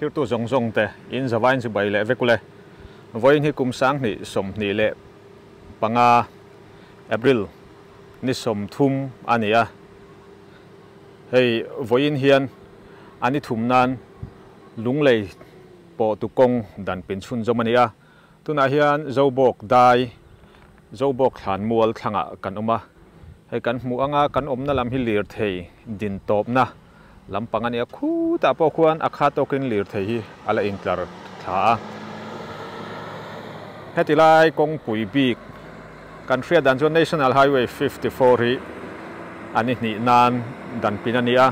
thlir tu zong zong te in zawain chu bai le vekule voin hi kum sang ni som ni le panga April ni som thum ania hei voin hian ani thum nan lunglei po tu kong dan pin chun zomania tuna hian zobok dai zobok thlan mual thanga kan oma hei kan hmu anga kan omna lam hi lir thei din top na lampang ania khu ta po khuan akha tokin lir thei hi ala intlar tha hetilai kong pui bik kan thria dan chuan National Highway 54 hi ani ni nan dan pin ania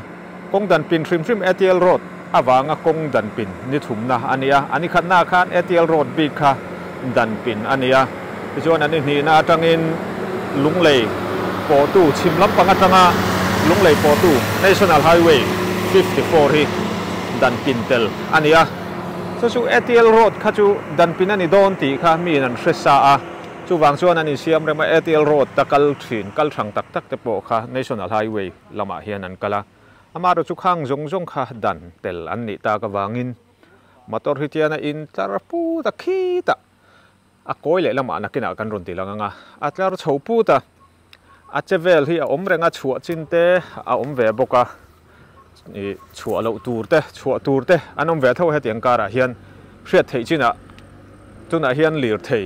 kong dan pin thrim ATL road awanga kong dan pin ni thumna ania ani khatna khan ATL road bik kha dan pin ania chuan ani ni na tangin lunglei po tu chim lampang atanga lunglei po tu National Highway 54 hi dan pin tel ania chu ATL road kha chu dan pin ani don ti kha mi nan hresa a chu wang chuan ani siam rema ATL road takal thin kal thang tak tak te po kha National Highway lama hian an kala ama ro chu khang zong kha dan tel an ni ta ka wangin motor hi tiana in tarapu ta khi ta a koi le lama nakina kan ron ti langanga atlar chopu ta a chevel hi a omrenga chhuwa chinte a omve boka ni chhuwa lo turte anom ve tho hetiang kara hian hriat thei china tuna hian lir thei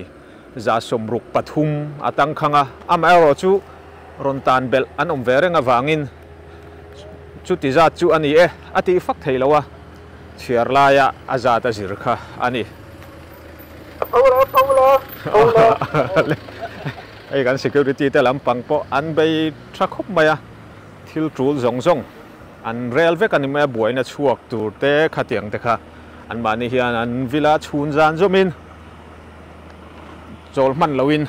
za somruk pathum atang khanga am ero chu ron tan bel anom ve renga wangin chu ti za chu ani e ati fak thei lawa chiar laya azata zirkha ani Paula ai kan security te lampang po an bei thrakhop maya thil trul zong an rail ve kan me boina chuak tur te khatiang te kha an mani hian an villa chhun zan zomin chol man lowin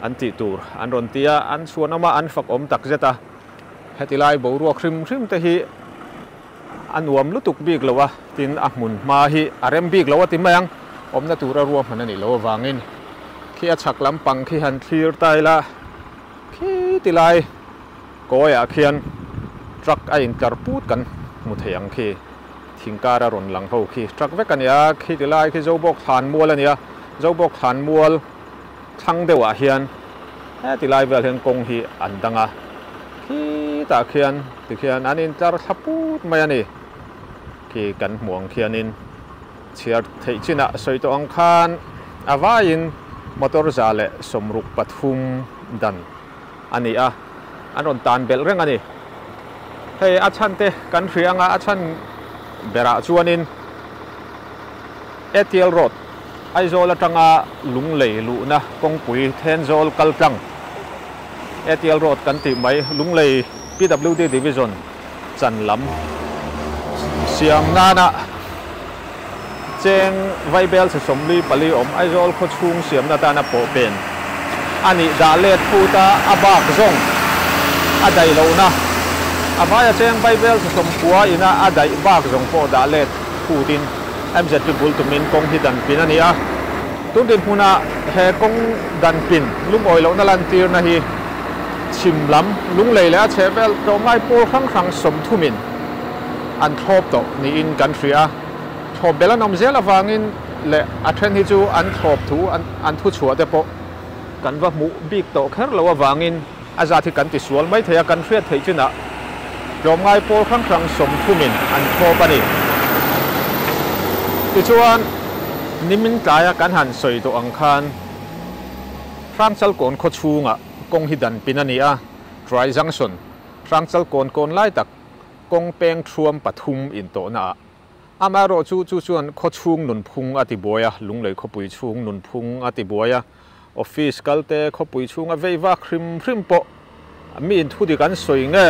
an ti tur an ron tia an suanama an fak om tak zeta hetilai bo ruak hrim te hi an uam lutuk bik lawa tin a hmun ma hi arem bik lawa ti mayang omna tura ruam manani lo wangin khi a chak lampang khi han thlir taila khi tilai koya khian truck a in tlar put kan mu theiang khi thingkara ron lang ho khi truck vekania khi tilai khi zobok than mual ania zobok than mual thang dewa hian he tilai vel hian kong hi an danga khi ta khian ti khian an in tlar thaput mai ani khi kan muang khianin chiar thei china soito ang khan awain motor zale somruk pathum dan ani a anon tan bel reng ani hei achan te kan hrianga achan bera chuanin ATL road aizol atanga lunglei lu na kongpui Thenzawl kaltang ATL road kan ti mai lunglei PWD division chanlam siam nana cheng vaibel se somli pali om aizol kho chung siam na ta na po pen ani da let puta abak zong adai lo na avaya cheng vaibel se som puwa ina adai bak zong po da let putin mz bul tumin kong hi dan pin ania tundin huna he kong dan pin lum oi lo na lan tir na hi chimlam lung lei la chevel to ngai por khang som thumin an thop to ni in country a thop belanom zela wangin le athen hi chu an thop thu an thu chhuwa te po kan wa mu bik to kher lo wangin aza thi kan ti sual mai theya kan hriat thei china rom ngai por khang som thumin an thop ani ti chuan nimin tlaya kan han soi to ang khan Rangchal kon kho chunga kong hi dan pin ani a try junction Rangchal kon lai tak kong peng thuam pathum in to na amaro chu chuan kho chung nun phung ati boya lunglei kho pui chung nun phung ati boya office kalte kho pui chung a veiwa khrim po mi in thu di kan soi nge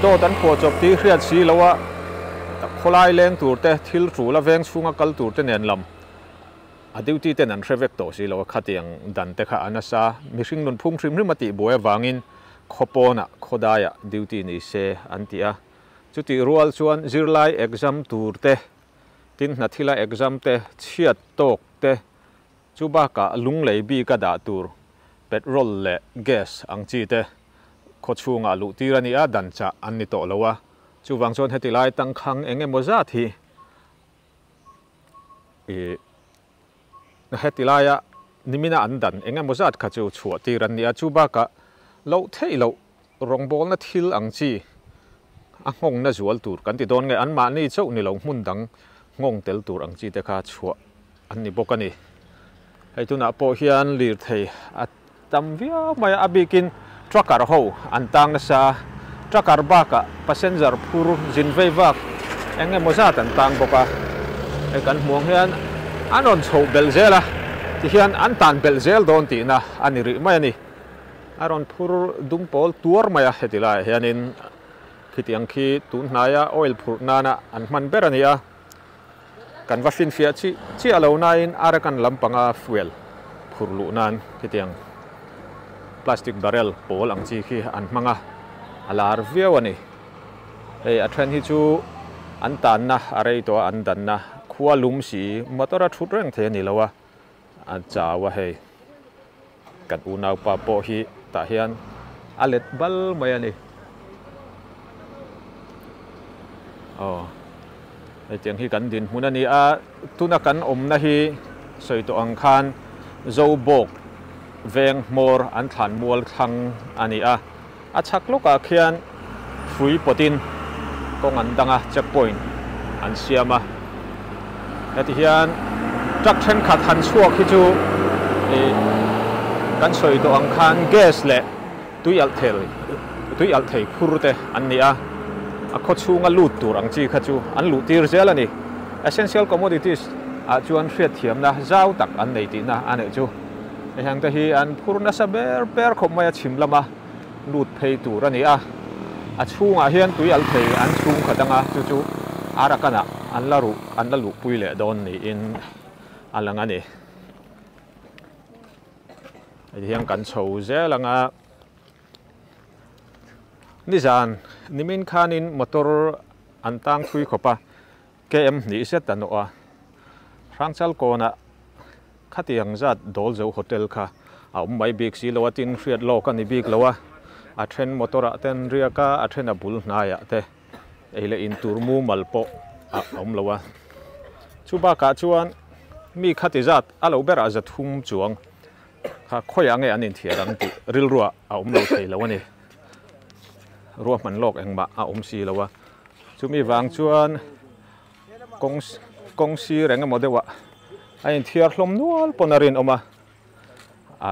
do tan pho chop ti hriat si lowa kholai leng tur te thil tru la veng chunga kal tur te nen lam a duty ten an revek to si lo khatiang dan te kha anasa mihring nun phung hrim ati boya wangin khopona khodaya duty ni se antia chuti rual chuan zirlai exam turte tin nathila exam te chiat tok te chuba ka lunglei bi ka da tur petrol le gas angchi te khochunga lu tirani a dancha anni to lowa chuwang chon hetilai tangkhang enge moza thi hetilaya nimina andan enga mozat kha chu chhuat tiran nia chu ba ka lo thei lo rong bol na thil ang chi a ngong na zual tur kan ti don nge an ma ni chau ni lo mun dang ngong tel tur ang chi te kha chhuat an ni bokani hei tuna po hian lir thei a tam via mai abikin trucker ho an tang na sa trucker ba ka passenger phur jin vei vak enga mozat an tang boka e kan muang hian anon chho belzela ti hian an tan belzel don ti na ani ri mai ani aron phur dung pol tuar maya hetila hianin khitiang khi tun hnaya oil phur nana an man berania kan washin fia chi alo na in ara kan lampanga fuel phur lu nan khitiang plastic barrel pol ang chi khi an manga alar viawani ei a thren hi chu an tan na arei to an dan na khuwa lum si motora thut reng the ni lawa an chawa hei kan unau pa po hi ta hian alet bal mai ani ei tiang hi kan din hun ani a tuna kan om na hi soi to ang khan zo bok veng mor an than mual thang ani a chak loka khian fui potin kong an danga checkpoint an siama heti hian truck then khat han chuak hi chu kan soi to ang khan gas le tui al thei khurte an ni a kho chunga lut tur ang chi kha chu an lu tir zel ani essential commodities a chuan hriat thiam na zau tak an nei ti na ane chu hang ta hi an phurna sa ber khom mai chim lama lut phei tur ani a chunga hian tui al thei an chung khatanga chu ara kana an la lu pui le don ni in alanga ni hiang kan chho zelanga nizan nimin khanin motor antang thui khopa km ni set tano a rangchal kona khatiang zat dol zo hotel kha a mai bik si lowa tin hriat lo ka ni bik lowa a then motora ten riaka a then a bul hnaya te eile in turmu malpo a lowa chuba ka chuan mi khati zat alo bera za thum chuang kha khoyange anin thiarang ti ril ruwa a lo thei lawani ruwa man lok engma a si lawa chumi wang chuan kong si renga modewa ain thiar hlom nual ponarin oma a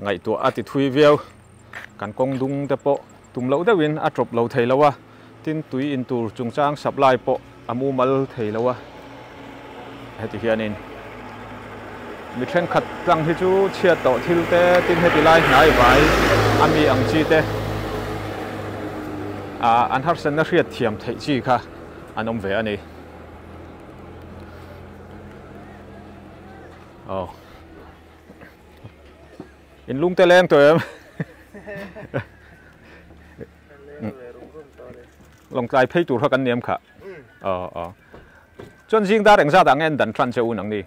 ngai to ati thui viau kan kong dung te po tum lo dewin a drop lo thei lawa tin tui in tur chungchang supply po amu mal thei lawa heti hianin mi then khat tlang hi chu chia to thil te tin heti lai nai vai ami ang chi te an har san na hriat thiam thei chi kha anom ve ani in lung te leng to em long tai phei tur kan niam kha chon jing da reng za da ngen dan tran cheu nang ni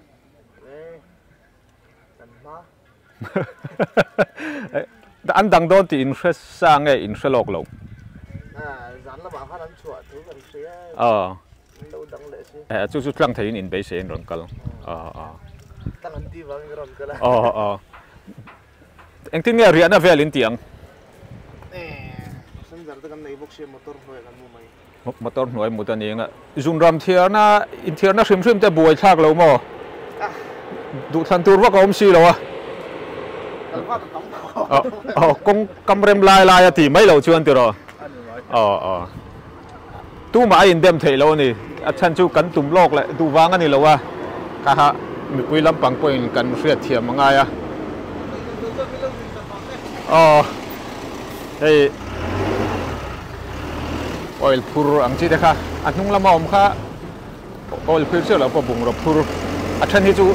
an dang don ti interest sang e in shalok lo zan la ba khan an chua thu kan sia lo dang le si chu tlang thein in be sen ron kal tang an ti wang ron kala eng tin nge ria na velin tiang san jar ta kan nei bok se motor hoi kan mu mai motor noi mu ta ni nga zun ram thiar na in thiar na hrim te buai thak lo mo du than tur wa ka om si lo kong kamrem lai ti mai lo chuan ti ro tu ma in dem thei lo ni a chan chu kan tum lok le du wang ani lo wa ka ha mi pui lam pang point kan hriat thiam anga ya hei oil phur ang chi de kha anung lama om kha oil phur se lo pa bung ro phur a than hi chu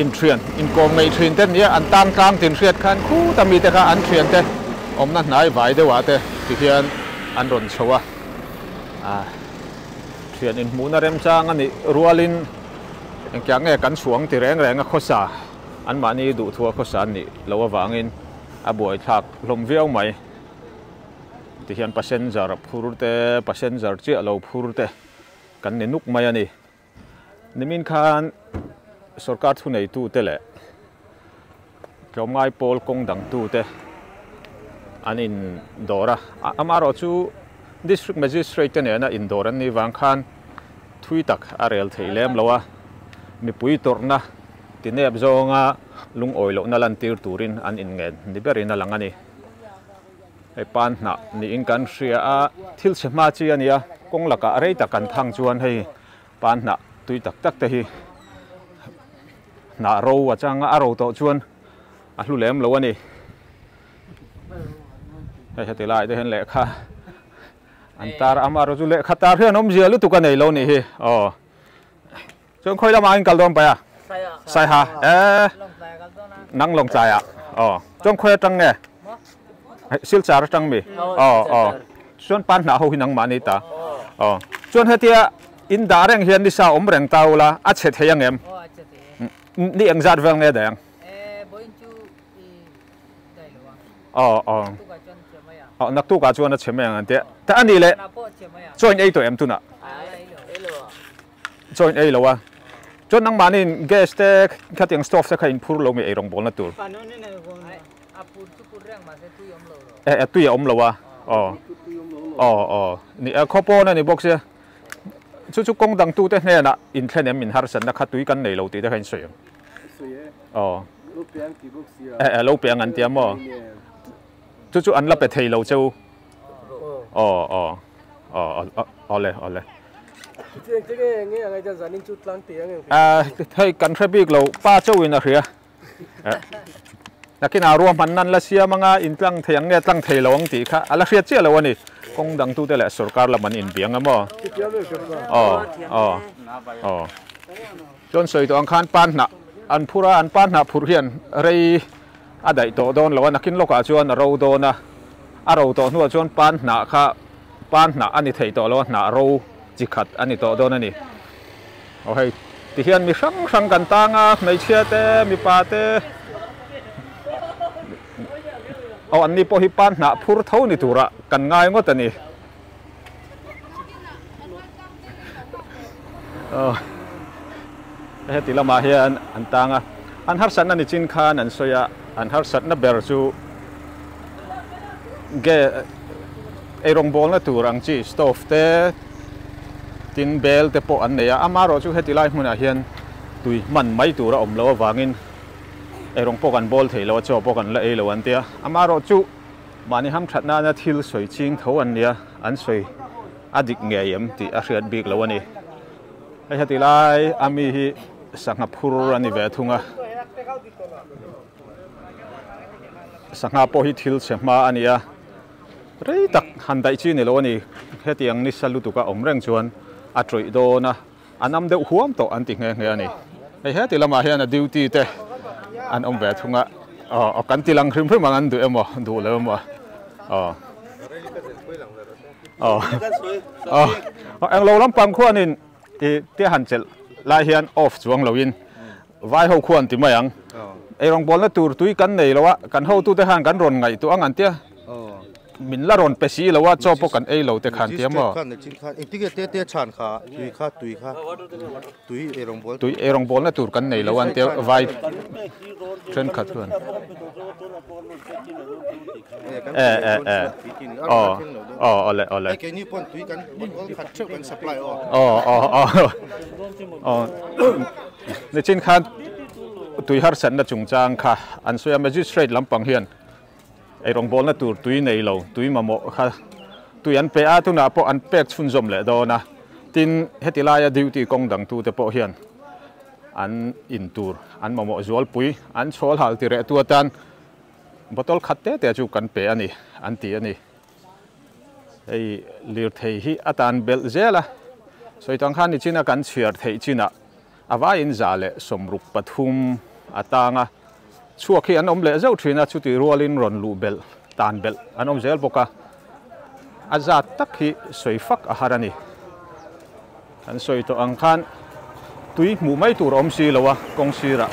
in thian in kom ngai thin ten nia an tang tang tin hriat khan khu tami te kha an thian te om na hnai vai de wa te ti hian an ron chowa thian in mu na rem chang ani rualin engkyang nge kan chuang ti reng a khosa an mani du thua khosa ni lowa wangin a buai thak hlom viau mai ti hian passenger phur te passenger chi alo phur te kan ni nuk mai ani nimin khan sarkar thu nei tu te le tlomngai pol kong dang tu te anin dora amaro chu district magistrate ne na indoran ni wang khan thui tak arel theilem lowa mi pui torna tinep zonga lung oilo na lan tir turin an in ngen ni berin na langani ai pan na ni in kan ria a thil chema chi ania kong laka rei ta kan thang chuan hei pan na tui tak tak te hi na ro wa changa aro to chuan a hlu lem lo ani hei heti lai te hen le kha antar amaro chu le khatar hian om zia lu tu ka nei lo ni hi chuan khoi lama in kal dom pa ya sai ha nang long chai à trong khoe trăng nè sil char trăng mi xuân pan na ho hinang mani ta chuan hetia in da reng hian ni sa om reng tau la a che theyang em ni ang zat veng ne dang nak tu ka chuan a chemeng an te ta ani le join ei to em tu na join ei lo wa chon nang manin gas te khating stove te khain phur lo mi ei rong bol na tur tu om lo wa ni a khopo na ni box ya chu kong dang tu te hne na in thlen em in har san na khatui kan nei lo ti te khain soy lo piang an tiam mo chu an la pe thei lo chu ole thay cần phải biết lâu ba châu in rồi là cái nào rùa mình năn là xia mga in tăng thiang nghe tăng thầy lâu anh tí khá là xia chia lâu anh công đăng tu thế là sarkar là mình in biếng em mò chọn sợi to anh khan pan na anh phura anh pan na phur hiền rei đại tổ đôn lâu anh kinh lộc à chọn râu đôn à râu tổ nuôi chọn pan na anh thầy tổ lâu na râu chỉ khát anh tổ đôn anh hay thì hiện mi sangกันtanga mấy chia te mi pa te anh ni po hi pan na phur thau ni tura kan ngai ngot ani heti lama hian an tanga an har san ani chin khan an soya an har sat na ber chu ge erong bol na turang chi stove te tin bel te po an neya amaro chu heti lai hmuna hian tui man mai tura om lo wangin erong po kan bol thei lo cho po kan la e lo an tia amaro chu mani ham thatna na thil soi ching tho an nia an soi adik nge yem ti a hriat bik lo ani heti lai ami hi sangapur ani ve thunga sangha po hi thil chema ania rei tak handai chi ni lo ani hetiang ni salutuka omreng chuan a troi do na anam deuh huam to an ti nge nge ani heti lama hian a duty te an om ve thunga kan tilang hrim hrim an du emo du le emo ang lo lampang khuan in ti han chel lai hian off chuang lo in vai ho khuan ti mayang erong bol na tur tui kan nei lowa kan ho tu te han kan ron ngai tu ang an tia min la ron pesi lowa cho po kan ei lo te khan tiam mo te chan kha tui erong bol na tur kan nei lo an tia vai tren khat khuan ole ke ni pon tui kan khat chuk kan supply ne chin khan tui har san na chung chang kha an soya magistrate lampang hian erong bol na tur tui nei lo tui mamo kha tui an pe a tu na po an pek chun zom le do na tin hetilaya duty kong dang tu te po hian an in tur an mamo zual pui an chol hal ti re tu tan botol khatte te chu kan pe ani an ti ani ei lir thei hi atan bel zela soitang khan ni china kan chiar thei china awa in zale somruk pathum atanga chuakhi an om le zau thina chuti rolin ron lu bel tan bel an om zel boka azat tak hi soifak a harani an soito ang khan tui mu mai tur om si lowa kong sira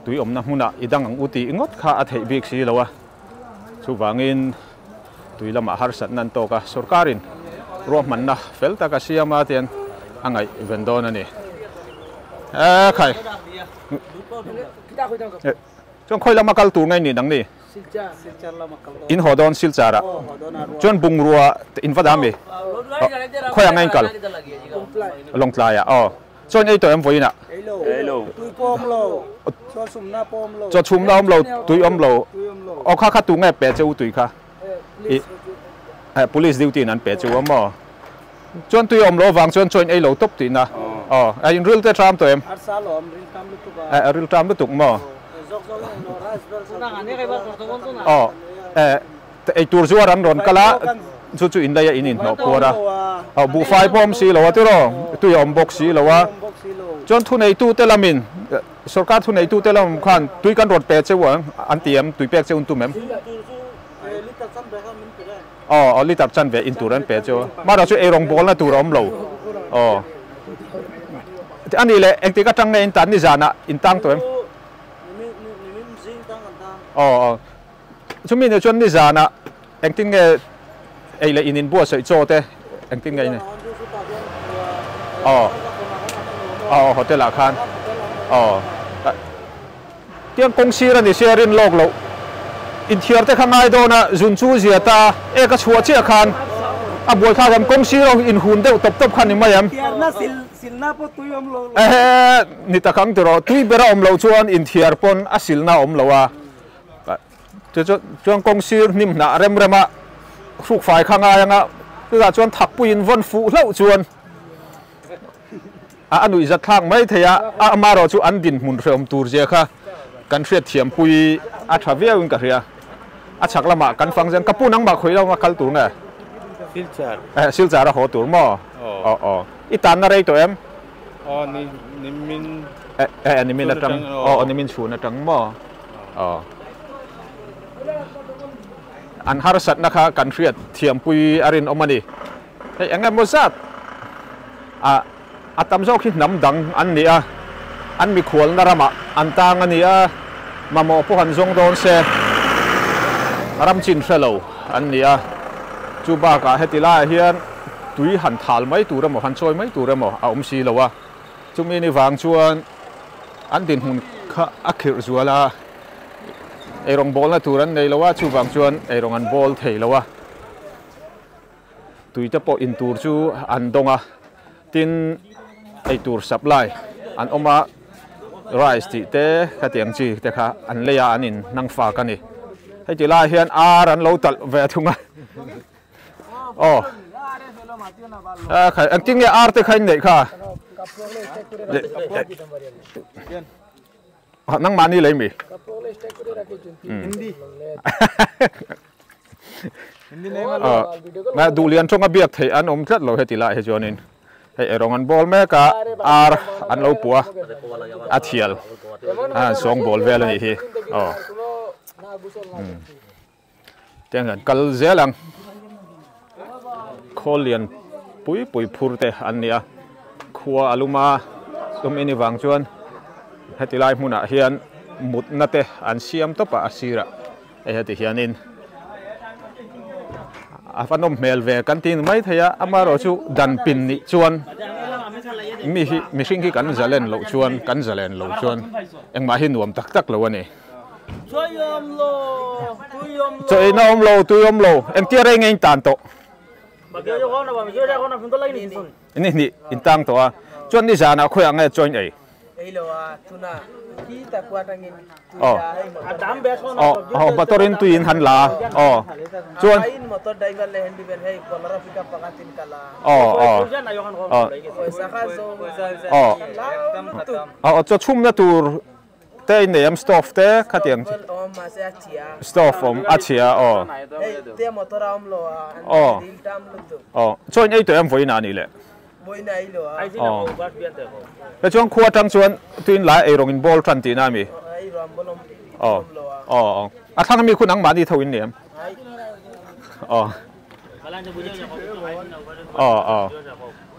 tui om na huna idang ang uti ngot kha a thei bik si lowa chu wangin tui lama har sat nan to ka sarkarin ro man na fel ta ka siama ten angai vendon ani khai chong khoi lama kal tur ngai ni dang ni in hodon silchara chon bungrua in vadami khoi angai kal long tlaya chon ei to em voina cho chum na om lo tui om lo kha tu ngai pe cheu tui kha police duty nan pe cheu mo chon tui om lo wang chon ei lo top ti na in real te tram to em real tram lutuk mo ei tur zuar an ron kala chu in daya in no pora bu fai pom si lo ti ro tui om box si lo wa chon thu nei tu te lamin sarkar thu nei tu te lam khan tui kan rot pe cheu an tiam tui pek cheu tu mem litar chan ve in turan pe cheu ma ra chu e rong bol na tur om lo anh đi lệ anh tí các trang này in tán đi giàn ạ in tăng tuổi em chúng mình chuẩn đi giàn ạ anh tin nghe ấy là in bùa sợi cho thế anh tin nghe này hotel là khan tiếng công ty là đi xe lên log lộ in thier thế khang ai đó na zun chu gì ta cái chùa chia khan buổi khai làm công ty rồi in hun đều tập khan như mấy em ni ta khang turo tui bera om lo chuan in thiar pon asil na om lowa chuan kong sir nim na rem rema ruk fai khanga yanga tu chuan thak puin von fu hlo chuan anui zat thang mai theya amaro chu an din mun rem tur je kha kan hriat thiam pui thavia win ka ria chak lama kan fang jan kapunang ma khoi lo ma kal tur nge silchar ho tur mo itan na rei to em ni min ni min atang ni min chun atang mo an har sat na kha kan hriat thiam pui arin omani hei angam mozat atam zo khi nam dang an ni an mi khol na rama an tang ani mamo po han zong don se ram chin fellow an ni chu ba ka hetila hian tui han thal mai tur mo han choi mai tur mo om si lowa chumi ni wang chuan an din hun kha akhir zuala erong bol na turan nei lowa chu wang chuan erong an bol thei lowa tui ta po in tur chu an donga tin ei tur supply an oma rice ti te khatiang chi te kha an leya anin nang fa ka ni hei ti la hian an lo tal ve thunga anh tiếng nghe arte khai này kha họ năng mani lấy mi mà đủ liền trong cái việc thì anh rất lâu hết thì lại hết cho nên hệ rong anh ball mấy cả anh lâu bùa thiel song ball về là gì tiếng anh cal dễ lắm Pholeng pui phurte an nia khua aluma ini wang chuan hetilai hmuna hian mut nate an siam topa asira heti hianin afanom mel ve kantin mai theya amaro chu dan pin ni chuan mi hring ki kan zalen lo chuan engma hi nuam tak lo ani choi na om lo tu om lo eng tiare ngein tan to ini intang to chuan ni jana khoi angai join ei batorin tu in han la chuan cho chum na tur te nem stove te khatiang stove achia join ei to em voina ni le cái chuông khua trăng chuan tuyên lại ai rong in ball trăn tì na mi thằng mi khu nắng mani thâu in niệm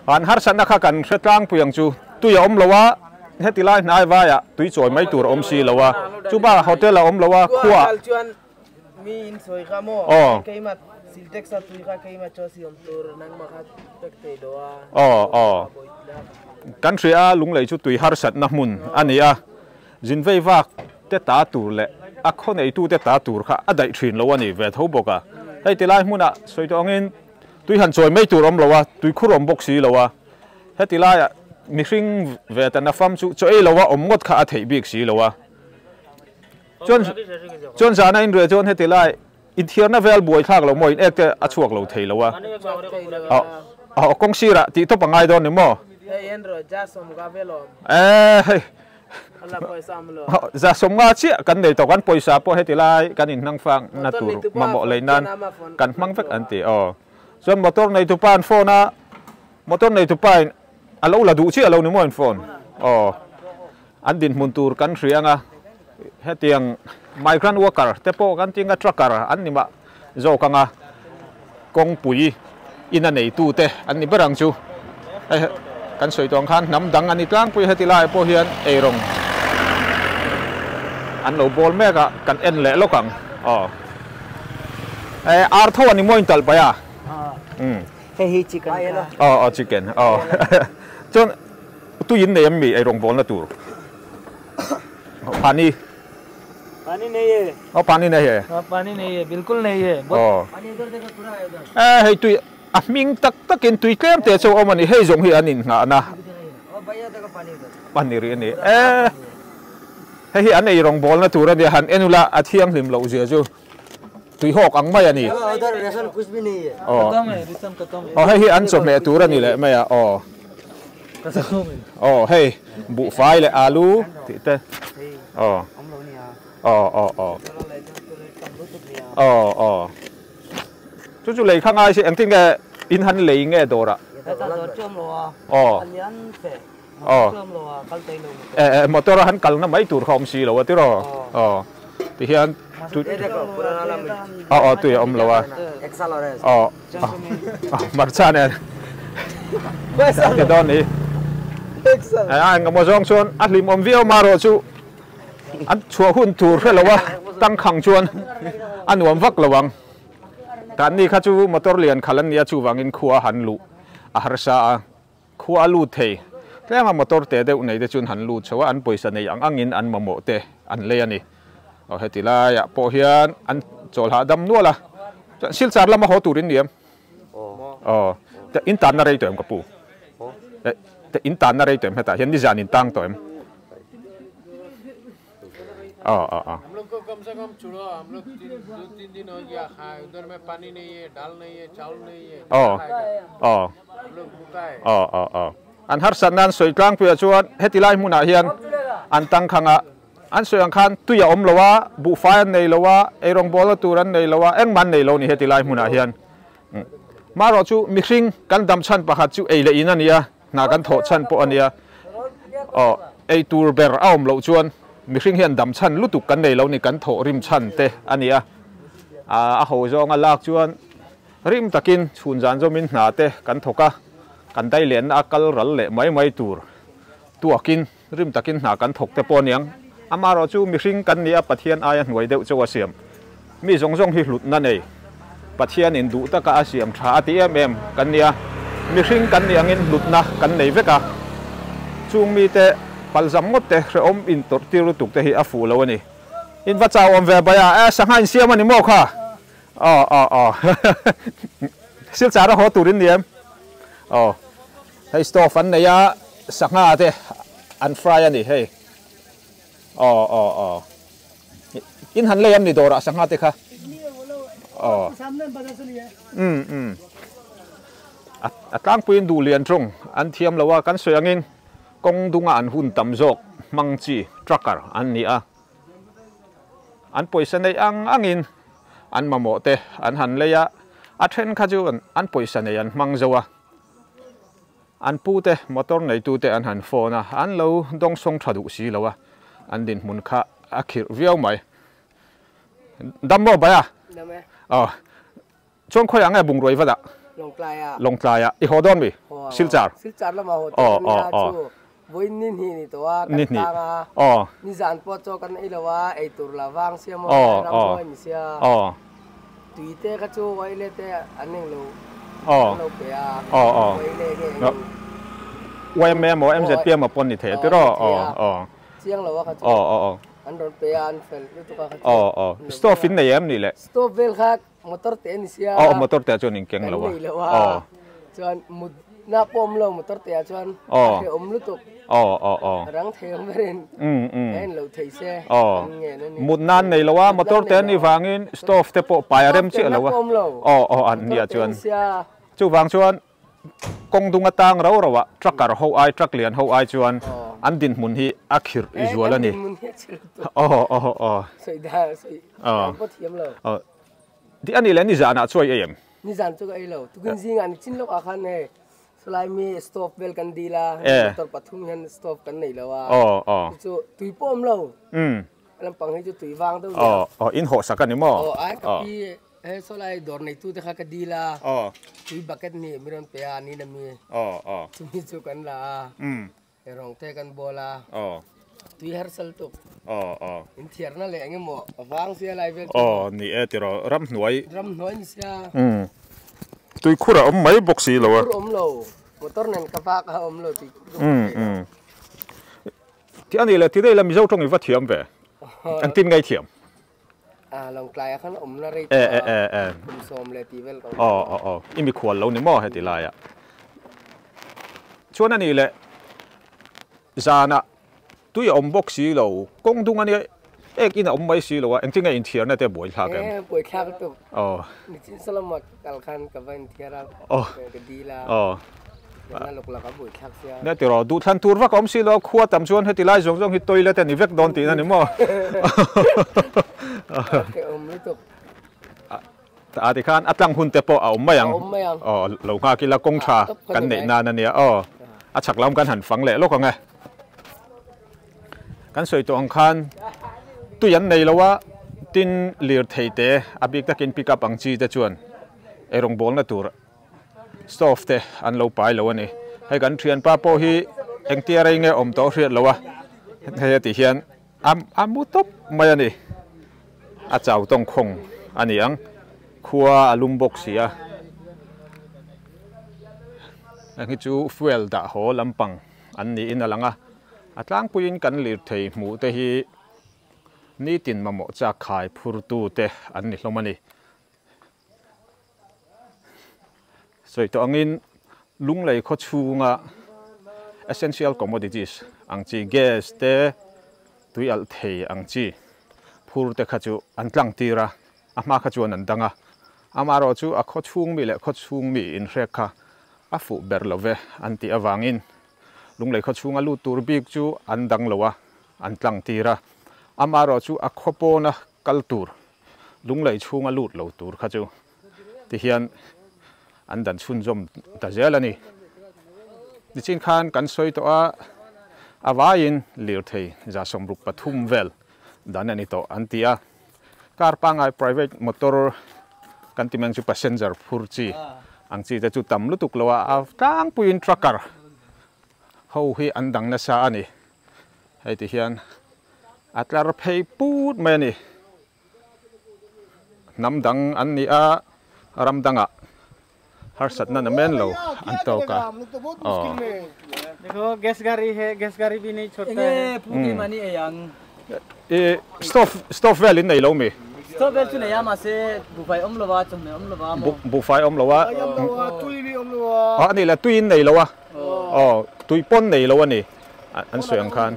anh har san na kha kan hretlang puyang chu tu ya om lowa hetilai nai wa ya tui choi mai tur om si lowa chu ba hotel la om lowa khua mi in soi kha mo siltek sa tui ka kai ma cho si om tur nang ma kha tek te do kan ria lung lei chu tui har sat na mun ania jin vei wak te ta tur le a khon ei tu te ta tur kha a dai thin lo ani ve tho boka hei ti lai hmuna soi tong in tui han choi mei tur om lo wa tui khurom bok si lo wa he ti lai mi hring ve ta na fam chu choi lo wa om ngot kha a thei bik si lo wa chon zana in re chon he ti lai in thiar na vel boi thak lo mo in ek te a chuak lo thei lo wa kong si ra ti to pangai don ni mo en ro ja som ga velo hei ala poisa amlo za som nga chi kan nei to kan poisa po he ti lai kan in nang fang na tur ma mo le nan kan mang vek an ti chon motor nei tu pan phone a motor nei tu pan alo la du chi alo ni mo in phone an din mun tur kan rianga he tiang migrant worker te po kan tinga trucker an ni ma zo kanga kong pui ina nei tu te an ni barang chu kan soi tong khan nam dang ani tlang pui he ti lai po hian ei rong an lo bol meka kan en le lo kang ar tho ani mo in tal pa ya hi chicken chicken chon tu in nei mi ei rong bol na tur pani नहीं है पानी नहीं है पानी नहीं है बिल्कुल नहीं है पानी इधर देखो पूरा है उधर हे तुई मिंग तक तक इन तुई क्लेम ते चो अमनी हे Jong hi anin nga na भैया देखो पानी उधर पानी ri ni he hi an ei rong bol na tur ani han enula athiam hlim lo je chu tui hok ang mai ani उधर रेशन कुछ भी नहीं है खत्म है रेशन खत्म he hi an cho me tur ani le me ya he bu fai le alu ti te chú lấy khang ai sẽ em tin cái in hắn lấy nghe đồ ra motor hắn cල් nó mấy tuổi không xí rồi tí rồi thì hiện tụi ông rồi mặt cha này cái đó này anh ngắm mông xuân anh lim om video mà rồi chú anh chùa hun tur rồi là tăng khang chuan anh uống vắc là vang cái này khác chú motor liền khalan nia chú vang in khua han lu harsa khua lu thei cái mà motor te de này de chun han lu chawa an poisa nei ang in an mamo te an le ani heti la ya po hian an chol ha dam nuala sil char lama ho turin niam te in tan na rei toem kapu te in tan na rei toem heta hian ni jan in tang toem हम लोग को कम से कम छोड़ो हम लोग 2-3 दिन हो गया खाए उधर में पानी नहीं है दाल नहीं है चावल नहीं है हम लोग भूखा है an har san nan soi tlang pia chuan heti lai hmuna hian an tang khanga an soi ang khan tuya om lowa bu fa nei lowa erong bol turan nei lowa eng man nei lo ni heti lai hmuna hian ma ro chu mi hring kan dam chan pakhat chu ei le in ania na kan tho chan po ania ei tur ber aom lo chuan mi hring hian dam chan lutuk kan nei lo ni kan tho rim chan te ania a ho zong a lak chuan rim takin chhun jan zo min hna te kan thoka kan dai len akal ral le mai tur tuakin rim takin hna kan thok te poniang amaro chu mi hring kan nia pathian aya hnuai deuh chawa siam mi zong zong hi hlut na nei pathian in du ta ka asiam tha ati em kan nia mi hring kan niang in hlut na kan nei veka chung mi te palzam ngot te om in tor tiru tuk te hi a fu lo ani in va chaw om ve baya sanghain siam ani mo kha sil chara ho turin niam hey store fan này á sangha te an fry ani hey in han le am ni dora sangha te kha atlang puin du lian trung an thiam lawa kan soyangin kong dunga an hun tam jok mangchi trucker an ni a an poisa nei angin an mamo te an han le ya a then kha ju an poisa nei an mang zowa an pu te motor nei tu te an han phone a an lo dong song thadu si lowa an din mun kha akhir viau mai dam mo ba ya chong khoi ang bung roi va da long tlai a i hodon bi silchar la ma ho to voi nin hi ni to a kan ta ni zan po cho kan ei lawa ei tur lawang siamo ram moi ni sia tùy thế các chú quay lên thế anh em lâu lâu bé quay lên nghe quay em mà em giật bia mà pon thì thế chứ đó chiang lâu các chú anh đón bé anh phải lúc các chú stove fin này em nỉ lệ stove vel khác motor tên xia motor tên cho nên keng lâu chuan một na pom lâu motor tên chuan thì lúc tục răng theo bên em lâu thấy xe một nan này lâu motor tên đi vangin stove te po pai rem chi lâu anh nia chuan chú vang chuan công dung tang rau rau trucker hậu ai truck liền hậu ai chuan anh din mun hi akhir izual ani soi da soi có thiam lâu đi anh lên đi ra na chuai em ni zan chu ai lo tu kin jing an chin lok akhan he slai mi stop bel kan dila motor pathum hen stop kan nei lo chu tui pom lo lam pang he chu tui wang do in ho sakan ni mo ai ka pi he solai dor nei tu te kha ka dila tui bucket ni miron pe ani na mi chu mi chu kan la rong te kan bola tui har sal tu in thiar na le angem mo wang sia lai vel ni e tiro ram hnuai ni sia tui khura om mai boxi lo om lo motor nen ka fa ka om lo ti ti ani le ti dei lam zo tong i va thiam ve an tin ngai thiam long klai khan om na rei kum som le ti vel imi khwal lo ni mo he ti la ya chuan ani le zana tui om boxi lo kong dung ani ek in om mai si lo anh tin ngai in thiar na te boi thla ka boi thla ka tu ni chin salamak kal khan ka van thiara ka dila na lok la ka boi thak sia na ti ro du than tur va kom si lo khuwa tam chuan heti lai zong zong hi toilet ani vek don ti na ni mo ke om li tu ta ti khan atlang hun te po om mayang lo nga ki la kong tha kan nei na na nia a chak lam kan han phang le lo ka nge kan soi to ang khan tu yan nei lawa tin lir thei te abik takin pick up ang chi te chuan erong bol na tur stove te an lo pai lo ani hai kan thian pa po hi engtia rei nge om to hriat lawa he ti hian am mu top mai ani a chau tong khong ani ang khua alum box sia ang hi chu fuel da ho lampang an ni in alanga atlang puin kan lir thei mu te hi ni tin mamo cha khai phur tu te an ni hlomani soi to angin lunglei kho chunga essential commodities ang chi gas te tuial thei ang chi phur te kha chu an tlang tira ama kha chu an danga amaro chu a kho chung mi le kho chung mi in rekha a fu berlove anti awangin lunglei kho chunga lu tur bik chu an dang lowa an tlang tira amaro chu a khopona kaltur lunglei chunga lut lo tur kha chu ti hian an dan chun zom ta zelani ni chin khan kan soi to a awain lir thei za somruk pathum vel dan ani to antia car pangai private motor kan timang chu passenger phurchi angchi te chu tam lutuk lowa a tang puin trucker ho hi an dang na sa ani hei ti hian atlar phei put mai ni nam dang an ni a ram danga har sat na men lo an to ka देखो गैस गाड़ी भी नहीं छोड़ता है पूरी मानी है yang stove well in nei lo mi stove well chu nei ama se bufai om lowa chom me om lowa mo bufai om lowa tui bi om lowa ani la tuin nei lowa tui pon nei lo ani an soyang khan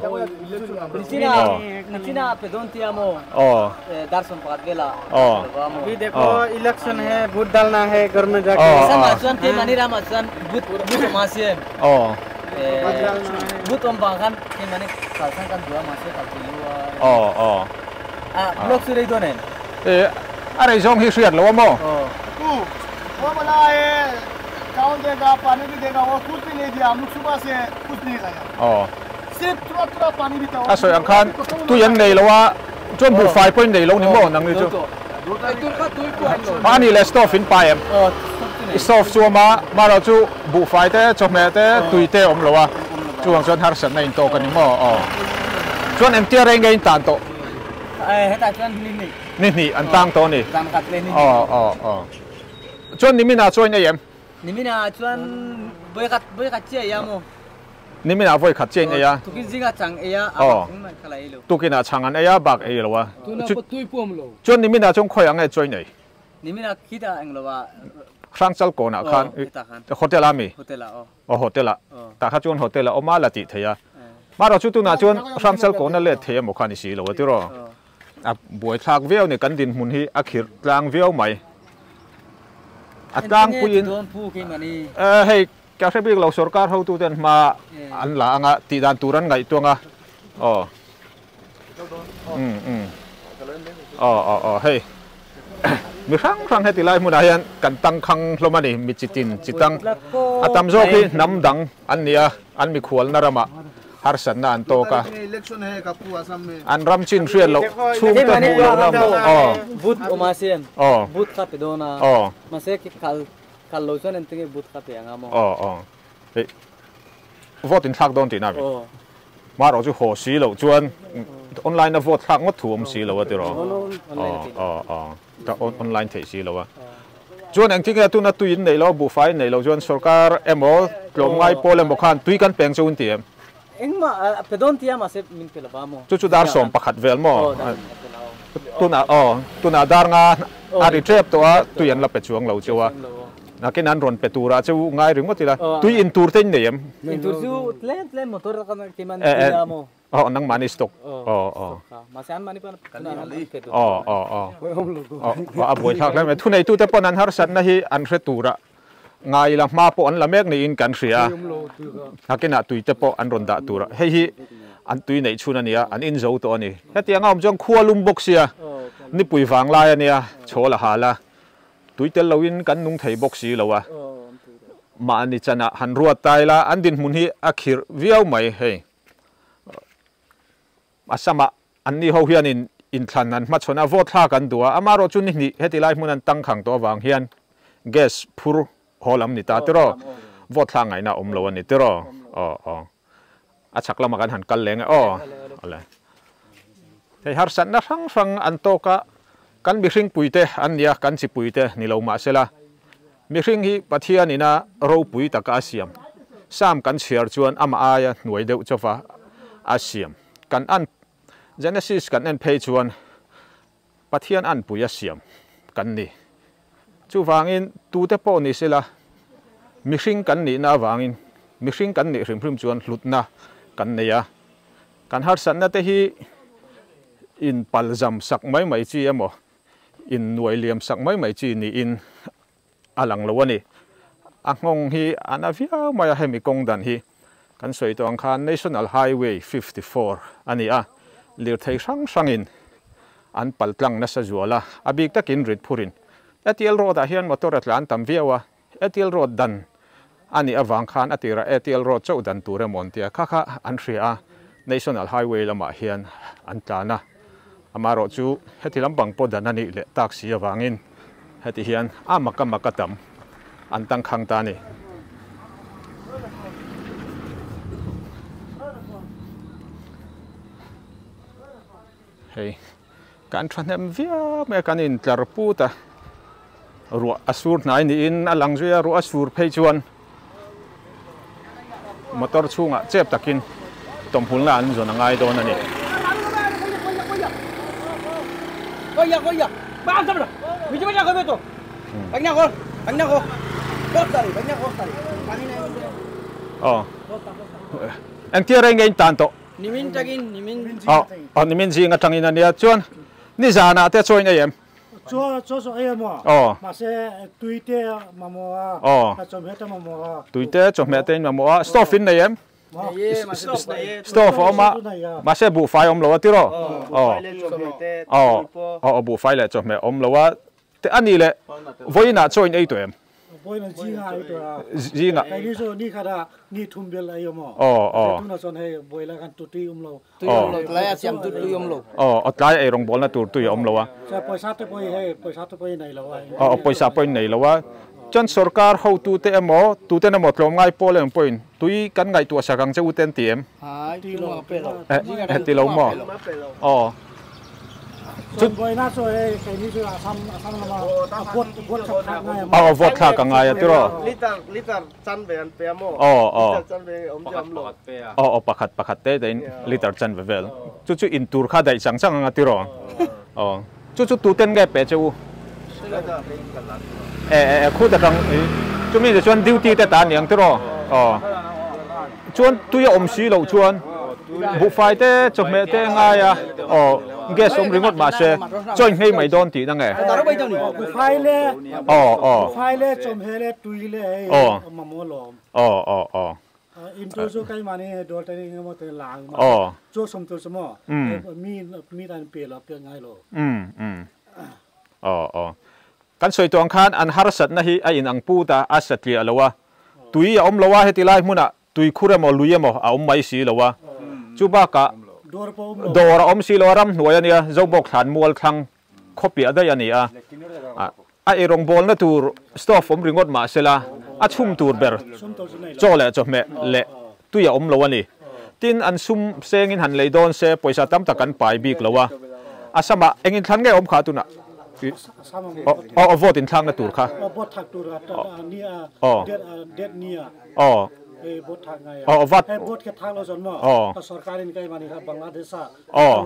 China पे दोन तिया मो दर्शन पात गेला अभी देखो इलेक्शन है वोट डालना है घर में जाके समाजन ते मानी रामचन बुत मासे बुत om bangkan ते माने सालसान kan dua मासे का दियो blok सुरे दोने अरे Jong hi riat lo mo वो बोला है गांव देगा पानी भी देगा वो कुछ भी नहीं दिया हम लोग सुबह से कुछ नहीं खाया सिर्फ थोड़ा पानी भी था soyang khan tu yan nei lo wa chon bu fai point nei lo ni mo nang ni chu ani le stove in pa em stove chu ma ro chu bu fai te chome te tui te om lo wa chuang chon har san nei to kan ni mo chon em tia rei ngai tan to heta chuan Ni an tang to ni. Tang kat le ni. Chuan ni mina join em. Ni mina chuan boi kat che ya mo. Ni mina voi khat chen ya. Tukin zinga chang ya a ma khalai lo. Tukina changan ya bak e lo wa. Tu na patui pom lo. Chuan ni mina chong khoi ang e join nei. Ni mina kita ang lo wa. Sang chal ko na khan. Hotel ami. Hotel a. Hotel a. Ta kha chuan hotel a oma la ti theya. Ma ro chu tu na chuan sang chal ko na le the mo khan si lo wa ti ro. A buai thak veo ni kan din mun hi a khir tlang veo mai. A tlang puin. Hei ka se bik lo sarkar ho tu ten ma an la anga ti dan turan ngai tu nga. Hei. Mi rang heti lai mun hian kan tang khang hlomani mi chitin chitang atam zo khi nam dang an nia an mi khwal na rama har san na an to ka an ram chin rian lo chung ta mu lo nam but omasian but ka pedona ma se ki kal lo chuan entinge but ka pe anga mo hei vote in thak don ti na ma ro chu ho si lo chuan online na vote thak ngot thuam si lo ti ro ta online thei si lo wa chuan ang tinga tu na tuin nei lo bu fai nei lo chuan sarkar emo tlom ngai polem bokhan tui kan peng chun tiam engma pedon tia ma se min pelaba mo chu dar som pakhat vel mo tuna dar nga ari trep to a tuian la pe chuang lo chuwa na ken an ron petura chu ngai ring motila tui in tur ten nei em in tur chu tlen motor kan ke man tia mo nang mani stock masan mani pan a boi thak le thu nei tu te pon an har san na hi an hre tura ngai la ma po an la mek ni in kan ria hakena tui te po an ron da tura hei hi an tui nei chuna nia an in zo to ani hetia ngam jong khualum box sia ni pui wang lai ania chola hala tui tel loin kan nung thei box si lowa ma ni chana han ruat tai la an din mun hi akhir viau mai hei asama anni ho hian in thlan an ma chona vote thla kan dua amaro chu ni heti lai mun an tang khang to wang hian gas phur holam ni ta tero vote thla ngai na omlo ani tero a chakla ma kan han kal leng ala hei har san na rang an to ka kan mi hring puite an nia kan chi puite ni lo ma sela mi hring hi pathian ina ro pui taka siam sam kan chiar chuan ama aya nuai deuh chowa asiam kan an Genesis kan en page 1 pathian an puya siam kan ni chu wangin tu te po ni sela mi hring kan ni na wangin mi hring kan ni hrim chuan hlutna kan neya kan har san na te hi in paljam sak mai chi emo in nuai liam sak mai chi ni in alang lo ani angong hi anavia mai hemi kong dan hi kan soi tong khan National Highway 54 ani lir thei sang in an paltlang na sa zuala abik takin rit phurin ATL road a hian motor atlan tam viawa ATL road dan ani awang khan atira ATL road chau dan tura montia kha an ria National Highway lama hian an tlana amaro chu heti lampang po dan ani le taxi awangin heti hian makatam an tang khang ta ni hei kan thanem via me kan in tlar puta ru asur nai ni in alang zia ru asur phei chuan motor chunga chep takin tom hulna an zona ngai don ani koya ba sabra mi je ba ko to banya ko tari pani nai ang tira ngain tanto nimin nimin ji nga tangin ania chuan ni zana te choin em cho em mà sẽ tuite mamoa chometa mamoa tuite chometa mamoa stove in em stove oma ma se bu fai om lo ti ro bu fai le chome om lo wa te ani le voina choin ei to em voina ji nga cái đi rồi đi khada ni thumbel ai mo tu na son hay voila kan tu ti lo lai siam tu lo atlai ai rong bol na tu om lo wa sa paisa te poi nei lo paisa poi nei lo wa chan sarkar ho tu te emo tu te na mo tlom ngai polem point tui kan ngai tu sakang che uten tiem ti lo pe lo ti lo mo Chút bồi na số cái này số asam nama vote khát ngay mà. Vote khát cả ngay chứ rồi. Liter chân về ăn bia mò. Chân về ông lo. Pakat thế đến liter chân về vel. Chút in tour khát đấy chẳng ngay chứ rồi. Chút tu tên cái bé chú. Khu đất rằng chúng mình chuẩn duty để tàn nhang chứ rồi. Chuẩn tôi xí lâu chuẩn. Bộ phái thế chụp mẹ thế ngay nghe sống ringot mà sẽ join hay mày đón tí năng nghe. Bộ phái lệ chụp hết lệ tùy lệ mà mua lòm. Into số cái mà này đồ tay này mà tay làng mà. Chỗ sống tôi xem mà. Mi đàn bể là bể ngay rồi. Kan soi tuang khan an harsat na hi a in ang puta asat li alawa. Tui om lawa hetilai muna tui khure mo luye mo a mai si lawa. Chuba ka dor om si loram nuaya nia zobok than mual thang khopi ada ya nia a erong bol na tur stof om ringot ma sela a chum tur ber chole chome le tu ya om lawani tin an sum seng in han leidon se poisa tam takan pai bik lawa asama engin than nge om kha tu na vote in thang na tur kha vote thak tur nia det nia vote thang ngay vote ke thang lo jon mo sarkarin kai mani kha Bangladesh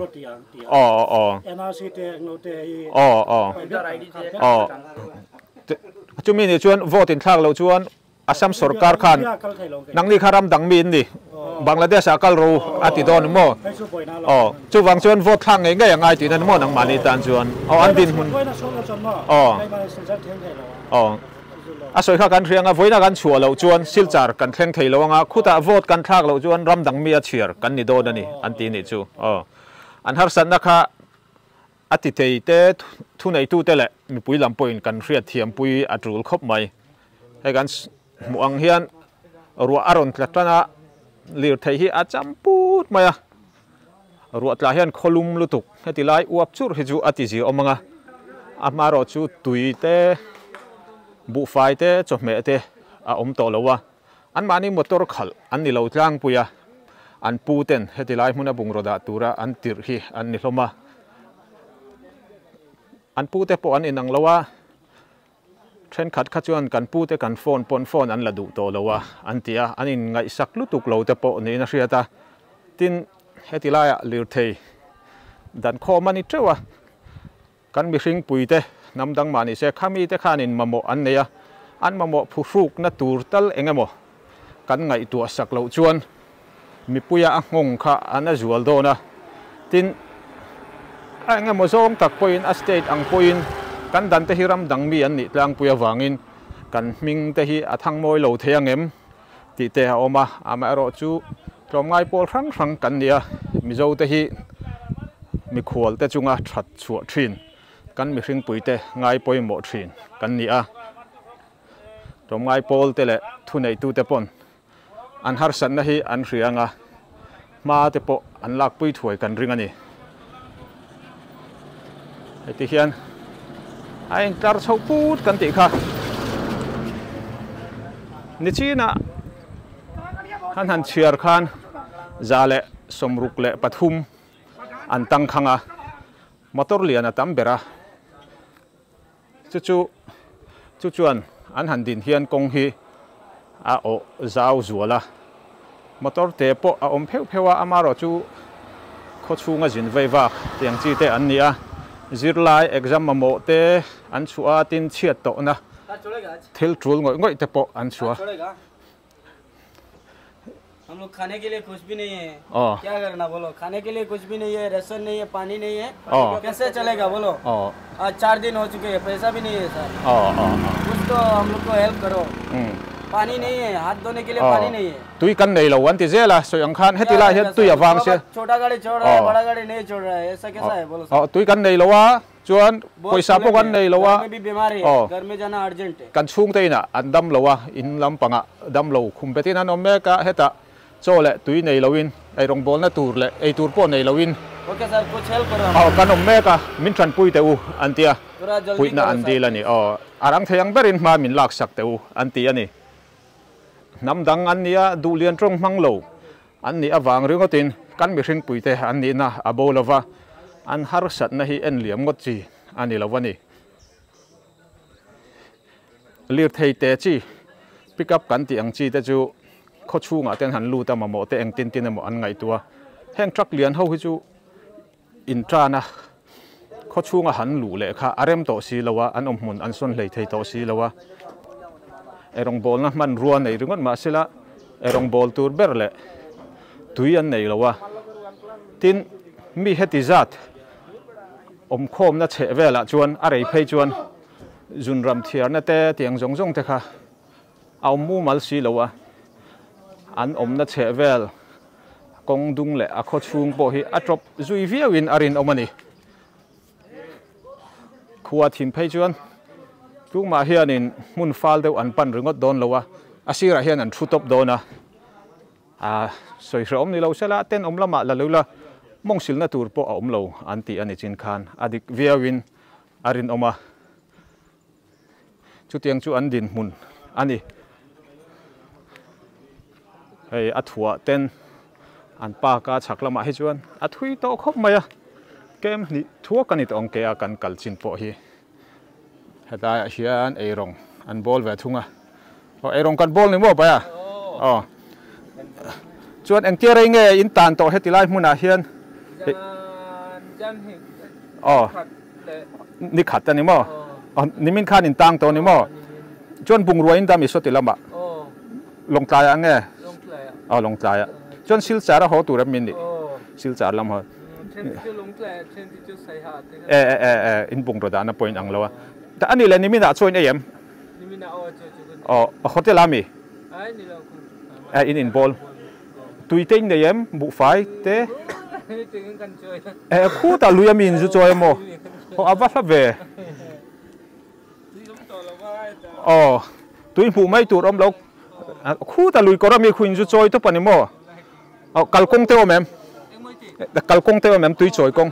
lo tiang NRC te nglo te chu mi ni chuan vote in thang lo chuan Assam sarkar khan nang ni kharam dang min ni Bangladesh akal ro ati don mo chu wang chuan vote thang ngai ngai ngai ti nan mo nang mani tan chuan an din hun asoi kha kan rianga voina kan chua lo chuan silchar kan thleng thei lo anga khuta vote kan thak lo chuan ram dang mi a thiar kan ni do na ni an ti ni chu an har san na kha ati thei te thu nei tu te le mi pui lam point kan riat thiam pui atul khop mai he kan muang hian ruwa aron tlatana lir thei hi a champut maya ruwa tla hian kholum lutuk hetilai uap chur hi chu ati ji omanga amaro chu tuite bu phai te chome te a om to lowa an mani motor khal an ni lo tlang puya an puten hetilai hmuna bungroda tura an tir hi an ni hloma an pute po an inang lowa thren khat kha chuan kan pute kan phone an la du to lowa an tia an in ngai sak lutuk lo te po ni na hriata tin hetilai a lir thei dan kho mani trewa kan mi hring puite namdang mani se khami te khanin mamo an neya an mamo phufruk na turtal engemo kan ngai tu sak lo chuan mi puya a ngong kha ana zual dona tin engemo zong tak point a state ang point kan dan te hiram dang mi an ni tlang puya wangin kan ming te hi athang moi lo theangem ti te a oma ama ro chu tlom ngai pol rang kan nia mi zo te hi mi khol te chunga that chu thin kan mi hring puite ngai poi mo thin kan ni a tlom ngai pol te le thu nei tu te pon an har san na hi an rianga ma te po an lak pui thuai kan ring ani ti hian ai tar chho put kan ti kha ni china han chiar khan zale somruk le pathum an tang khanga motor liana tam bera chu chuan an han din hian kong hi a o zau zuala motor te po a om pheu amaro chu kho chunga jin veiwa tiang chi te an nia zirlai exam mamo te an chua tin chiat to na thil trul ngoi te po an chua हम लोग खाने के लिए कुछ भी नहीं है क्या करना बोलो खाने के लिए कुछ भी नहीं है राशन नहीं है पानी नहीं है कैसे चलेगा बोलो आज 4 दिन हो चुके हैं पैसा भी नहीं है सर कुछ तो हम लोग को हेल्प करो पानी नहीं है हाथ धोने के लिए पानी नहीं है तुई कन नहीं लो वन तिजे ला सो यंग खान हेतिला हे तुई अवांग से छोटा गाड़ी छोड़ रहा है बड़ा गाड़ी नहीं छोड़ रहा है ऐसा कैसा है बोलो तुई कन नहीं लोवा chuan poisa po kan nei lowa मैं भी बीमार है घर में जाना अर्जेंट है kan chung te na andam lowa in lampanga dam lo khumbetin an omme ka heta chole tui nei lowin ai rong bol na tur le ei tur po nei lowin okay sir कुछ हेल्प करो kan omme ka min tran pui te u antia pui na andil ani arang theyang berin ma min lak sak te u anti ani namdang ania dulian trong mang lo an ni awang ringotin kan mi hring pui te an ni na abolova an har sat na hi en liam ngot chi ani lawani lir thei te chi pick up kan ti ang chi te chu kho chunga ten han lu ta ma mo te eng tin tin mo an ngai tua heng truck lian ho hi chu in trana kho chunga han lu le kha arem to si lawa an om mun an son hlei thei to si lawa erong bol na man ruan nei ringot ma sila erong bol tur ber le tui an nei lawa tin mi heti zat om khom na che vela chuan a rei phei chuan zun ram thiar na te tiang zong zong te kha au mu mal si lawa an om na che vel kong dung le a kho chung po hi a trop zui viawin arin omani khuwa thim phei chuan chu ma hianin mun fal deuh an pan ringot don lawa asira hian an thu top dona a soi hrom ni lo sela ten om lama la lo la mong sil na tur po a om lo an ti ani chin khan adik viawin arin oma chu tiang chu an din mun ani hei a thua ten an pa ka chaklama hi chuan a thui to khop maya kem ni thua kanit ong ke a kan kal chin po hi heta hian eirong an bol ve thunga o eirong kan bol ni mo pa ya chuan eng tia rei nge in tan to hetilai hmuna hian ni khat ani mo nimin khan in tang to ni mo chuan bung ruain dam isoti lama long tlai ange long tlai chuan sil chara ho tur min ni sil char lam ho in bung ro da na point ang lawa ta ani le nimina choin em nimina hotel ami in ball tui ting de em bu fai te khu ta luya min zu choi mo ho ava fa ve tui pu mai tur om lo khu ta lui ko ra mi khuin zu choi to pani mo kalkong te o mem kalkong te o mem tui choi kong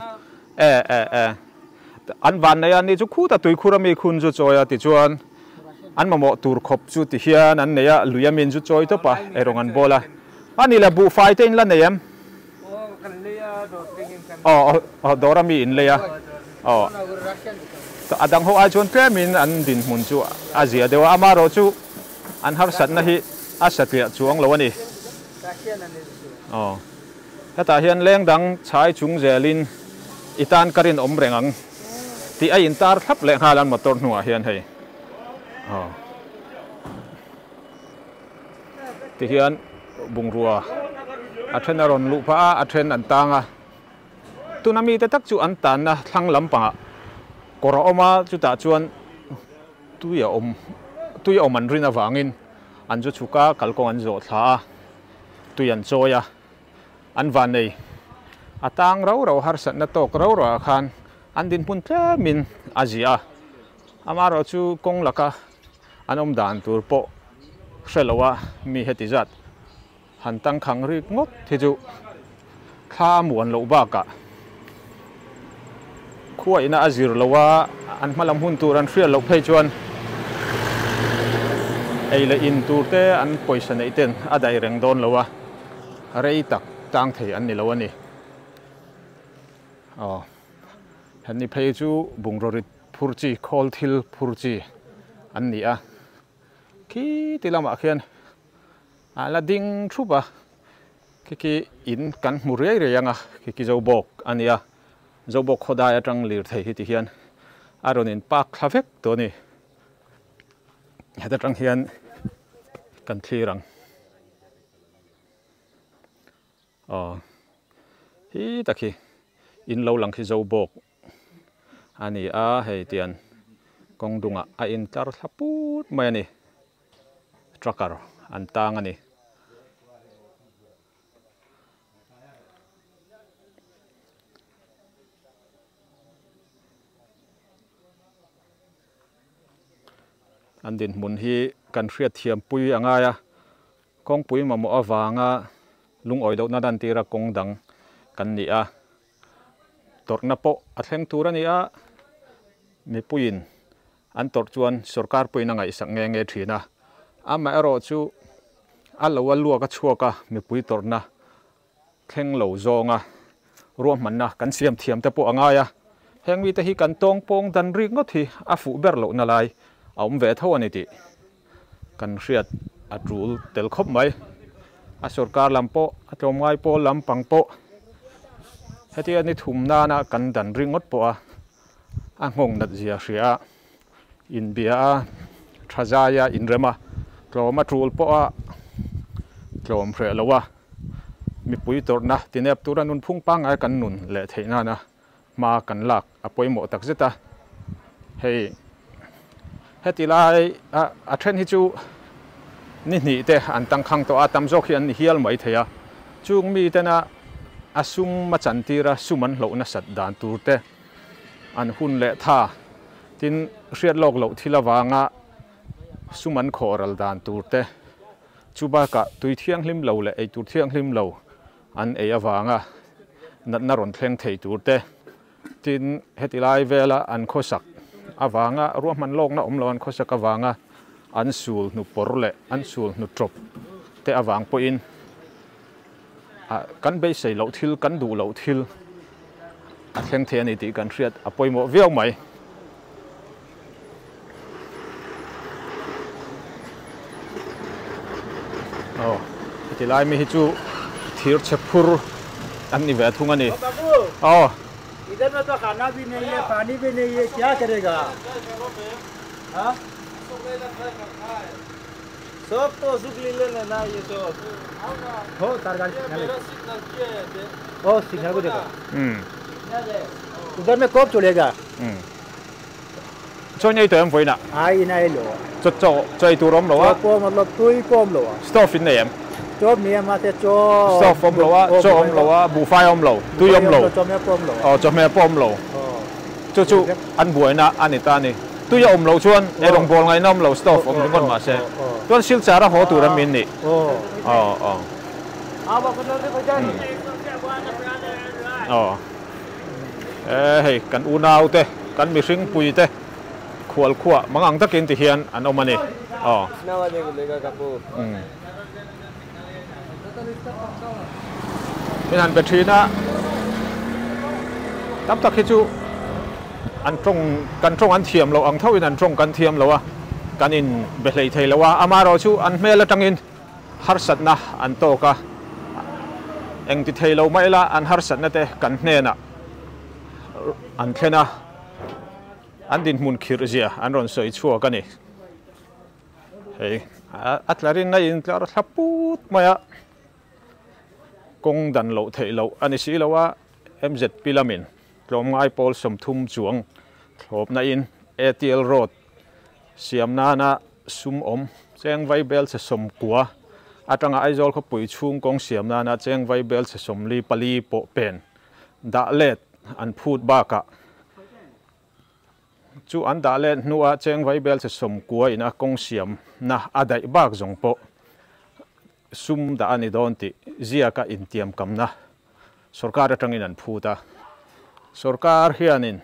an van nei ani chu khu ta tui khura mi khun zu choi a ti chuan an ma mo tur khop chu ti hian an neya luya min zu choi to pa erong an bola ani la bu fai te in la neem dora mi in leya adang ho a chuan premin an din mun chu azia dewa amaro chu an har sat na hi a satria chuang lo ani heta hian leng dang chai chung zelin itan karin om rengang ti a in tar thap le halan motor nuwa hian hei ti hian bungrua a then a ron lu pha a then an tanga tunami te tak chu an tan na thlang lampanga kora oma chu ta chuan tuya om an rin awangin an chu chuka kalkong an zo thla tuyan choya an van nei atang ro har sat na tok ro khan an din pun tlemin azia amaro chu kong laka anom dan tur po hrelowa mi heti zat han tang khang ri ngop thi chu kha muan lo ba ka khuwa ina azir lowa an hmalam hun tur an hrial lo phei chuan eile in tur te an poisa nei ten adai reng don lowa rei tak tang thei an ni lo ani han ni phei chu bungrorit phurchi khol thil phurchi an ni a ki tilama khian ala ding thupa ki in kan murei reyanga ki zobok ania zobok khoda atang lir thei hi ti hian aronin pak khavek to ni heta tang hian kan thirang hi takhi in lo lang khi zobok ani a hei tian kong dunga a in tar thaput mai ani trucker an tang ani an din mun hi kan hriat thiam pui angaya kong pui ma mo awanga lung oi do na dan tira kong dang kan ni a torna po a thleng tur ani a mi puin an tor chuan sarkar puina ngai sak nge nge thina ama ero chu alo luaka chuaka mi pui torna thleng lo zonga rùa mình na cắn xiêm thiềm ta bộ ngay à hẹn mi ta hi cắn tông pong đan riêng ngót thì phụ bер lộ na lại ông về thâu anh đi cắn riết rule tel khop mai sarkar lampo atomai po lampang po heti ani thumna na kan dan ringot po a ngong nat zia ria in bia thazaya in rema tloma trul po a tlom phre lowa mi pui torna tinep turan nun phung pang ai kan nun le theina na ma kan lak apoi mo tak zeta hei heti lai a then hi chu ni te an tang khang to atam zo khian hial mai theya chung mi te na asum ma chantira suman lo na sat dan tur te an hun le tha tin riat lok lo thilawanga suman khoral dan tur te chuba ka tui thiang hlim lo le ei tur thiang hlim lo an ei awanga nat na ron thleng thei tur te tin hetilai vela an khosak awanga ruam man lok na omlo an khosak awanga an sul nu porle an sul nu trop te awang po in kan be sei lo thil kan du lo thil a thleng the ani ti kan riat apoi mo viau mai ti lai mi hi chu thir chepur an ni ve thung ani इधर में तो खाना भी नहीं है पानी भी नहीं है क्या करेगा हाँ सब तो सुख ले लेना ना ये सब हो तार गाड़ी ओ सिग्नल को देखो उधर में कब चलेगा cho nhảy tới em với nè ai này lo cho chơi tù rом lo á cho मतलब tôi कम lo stop in này em cho mía mà sẽ cho stop om lo á cho om lo á bù phai om lo tôi om lo cho mía pom lo cho mẹ pom lo cho chú ăn buổi na ăn ta này tôi om lo chuan em đồng bol ngay nom lo stop om con mà sẽ tuan sil chara ho tu ram min ni hey kan unau te kan mi ring pui te khual khua mangang takin ti hian an omani nawa de lega kapu min han battery na tam tak hi chu an trong an thiam lo ang thawin an trong kan thiam lo a kan in belei thei lo a amaro chu an mel atangin har sat na an to ka eng ti thei lo mai la an har sat na te kan hne na an thena an din mun khir zia an ron soi chua ka ni hei atlarin na in tlar thlaput maya kong dan lo thei lo ani si lo wa mz pilamin tlom ngai pol som thum chuang thlop na in ThenzawlRoad siam na na sum om cheng vai bel se som kwa atanga aizol kho pui chung kong siam na na cheng vai bel se som li pali po pen da let an phut ba ka chu an da let nuwa cheng vai bel se som kwa ina kong siam na adai bak jong po sum da ani don ti zia ka in tiam kam na sarkar atangin an phuta sarkar hianin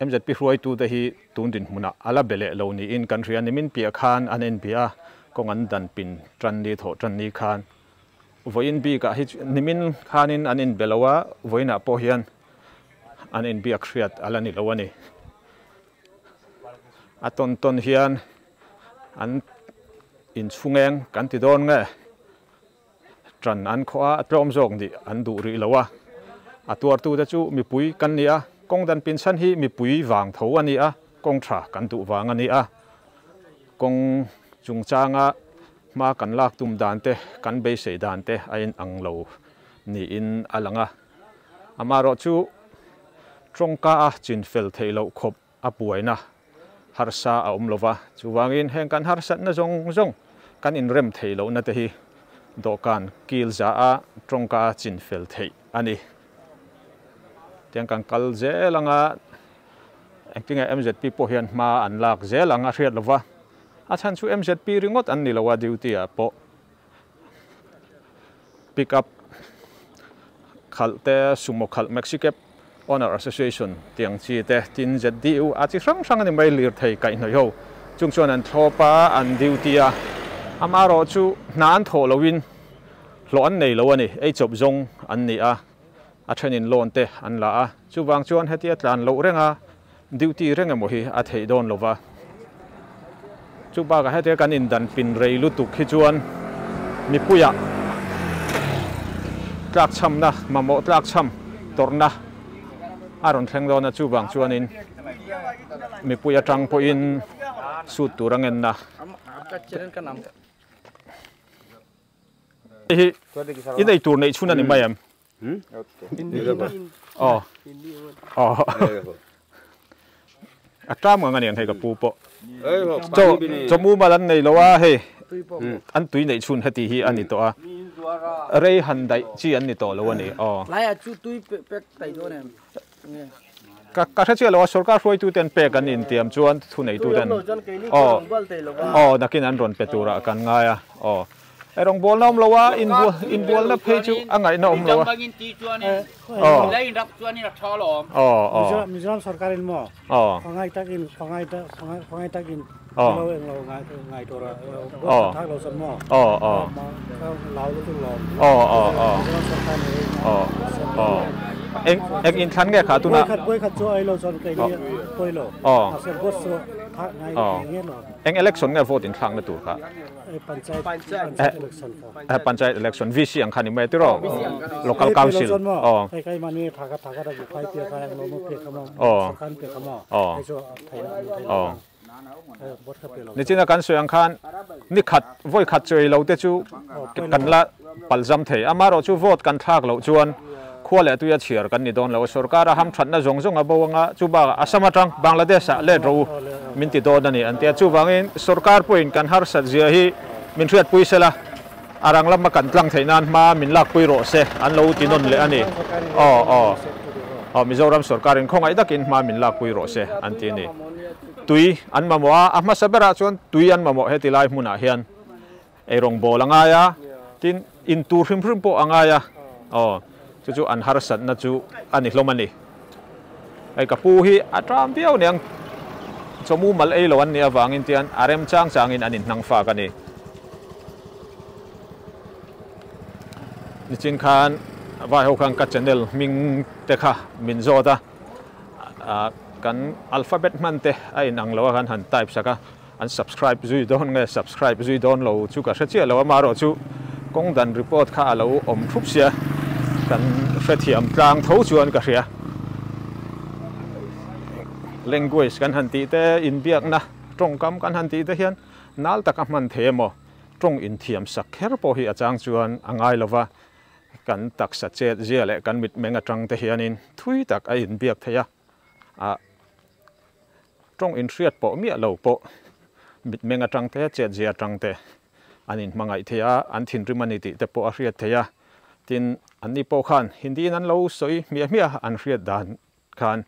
mzp ruai tu da hi tundin hmuna ala bele lo ni in kan rian min pia khan anen bia kong an dan pin tran ni tho tran ni khan voin bi ka hi nimin khanin anin belowa voina po hian anin bi akhriat alani lowani aton ton hian an in chungeng kan ti don nge tran an khoa atlom zong di an du ri lowa atuar tu da chu mi pui kan nia kong dan pin san hi mi pui wang tho ani a kong tha kan tu wang ani a kong chung changa ma kan lak tum dan te kan be sei dan te ain ang lo ni in alanga amaro chu trongka a chin fel thei lo khop apuaina harsa a omlova chuwangin heng kan harsat na zong kan in rem thei lo na te hi dokan kil za a trongka chin fel thei ani tiang kan kal zelanga engtinga mzp po hian ma an lak zelanga hriat lova a chan chu mzp ringot an ni lowa duty a po pick up khalte sumo khal mexicap honor association tiang chi te tin zdu a chi sang ani mai lir thei kai noi ho chung chuan an thopa an duty a amaro chu nan tho lowin lo an nei lo ani ei chop zong an ni a a thenin loan te an la a chu wang chuan heti atlan lo renga duty renga mo hi a thei don lova chu ba ka heti kan in dan pin rei lu tuk hi chuan mi puya tlak cham na mamo tlak cham torna aron thleng don a chu wang chuan in mi puya tang po in su turangen na hi in ei tur nei chuna ni mai am atram nga ngani thei ka pu po cho mu malan nei lowa he an tui nei chun hati hi ani to a rei han dai chi an ni to lo ani lai a chu tui pek tai do ne ka tha lo sarkar roi tu ten pe kan in tiam chuan thu nei tu den nakin an ron pe tura kan nga ya erong bol nom lowa in bol na phe chu angai na om lowa bangin ti chuan lai rap chuan ni tholom Mizoram sarkarin mo pangai takin lo ngai tora thak lo san mo lao lu tu lom eng in than nge kha tu na koi khat cho ai lo son kai ni koi lo se bot so thak ngai nge lo eng election nge vote in thlang na tu kha panchayat election VC ang khani mai ti ro local council kai mani thaka da phai tia khai lo mo pe khama kan pe khama ai so thai bot kha pe lo ni china kan soyang khan ni khat voi khat choi lo te chu kan la paljam thei amaro chu vote kan thak lo chuan khwale tu ya chiar kan ni don lo sarkar ham thatna zongjong abawanga chuba asamatang bangladesh le ro minti do dani antia chu wangin sarkar point kan har sat zia hi min thiat puisela arang lam kan tlang theinan ma min lak pui ro se an lo tinon le ani Mizoram sarkarin khongai dakin ma min lak pui ro se anti ni tui an mamwa ama sabera chuan tui an mamo heti lai hmuna hian erong bolanga ya tin in tur hrim po anga ya chu an har sat na chu ani hlomani ai ka pu hi atram piau neng chomu mal ei lo an nia wangin tian arem changin anin nang fa ka ni chin khan vai ho khang ka channel ming te kha min zo ta kan alphabet man te ai nang lo kan han type saka an subscribe zui don nge subscribe zui don lo chu ka hre che lo ma ro chu kong dan report kha lo om thup sia kan hrethiam tlang tho chuan ka hria language kan han ti te in biak na tong kam kan han ti te hian nal taka man themo tong in thiam sak kher po hi achang chuan angai lova kan taksa che zia le kan mit menga tang te hianin thui tak a in biak theya tong in hriat po mi lo po mit menga tang te che zia tang te anin mangai theya an thin rimani ti te po a hriat theya tin ani po khan hindi nan lo soi mia an hriat dan khan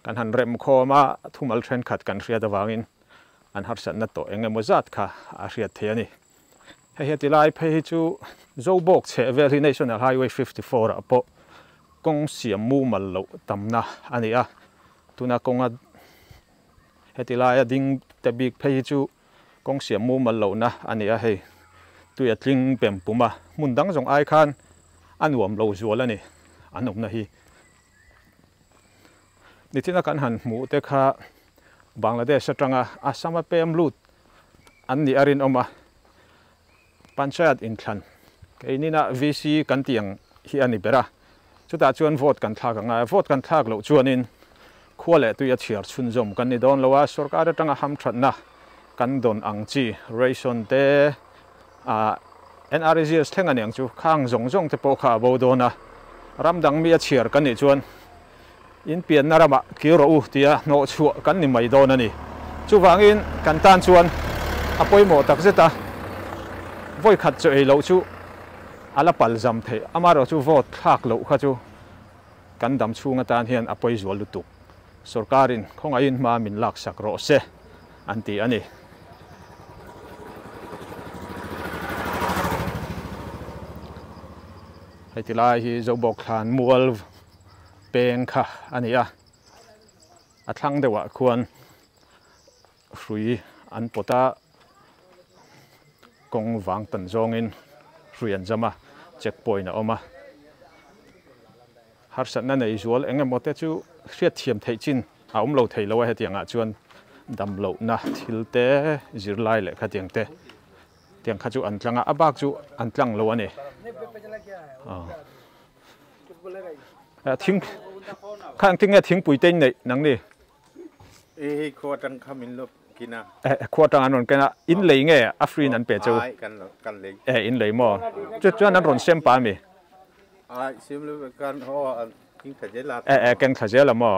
kan han rem khoma thumal thren khat kan hriat awangin an har san na to engemaw zat kha a hriat theani heti lai phei chu zobok che valley national highway 54 apo kong siam mu mal lo tamna ani a tuna konga heti lai ding te big phei chu kong siam mu mal lo na ani a hei tuya tling pem puma mundang jong ai khan anuam lo zual ani anom na hi nitina kan han mu te kha Bangladesh atanga asama pem lut an ni arin oma panchayat in thlan keinina VC kan tiang hi ani bera chuta chuan vote kan thak anga vote kan thak lo chuanin khwale tu ya thiar chhun zom kan ni don lowa sarkar atanga ham thatna kan don angchi ration te NRGS thenga neng chu khang zong te po kha bo dona ramdang mi a chiar kan ni chuan in pian narama ki ro u tia no chu kan ni mai don ani chu wangin kan tan chuan apoi mo tak zeta voi khat cho ei lo chu ala pal jam the amaro chu vote thak lo kha chu kan dam chunga tan hian apoi zual lu tu sarkarin khonga in ma min lak sak ro se anti ani heti lai hi zobok thlan mual peng kha ani a thlang dewa khuan hrui an pota kong wang tan zongin hruian jama checkpoint a oma har sat na nei zual enge mote chu hriat thiam thei chin a lo thei lo he tianga chuan dam lo na thil te zir lai le kha tiang te tiang kha chu an tlanga abak chu an tlang lo ani thing khang tinga thing pui ten nei nang ni kho tang khamin lop kina kho tang anon kana in lei nge afrin an pe chu kan lei in lei mo chuan an ron sem pa mi sim lu kan ho king khaje la kan khaje la mo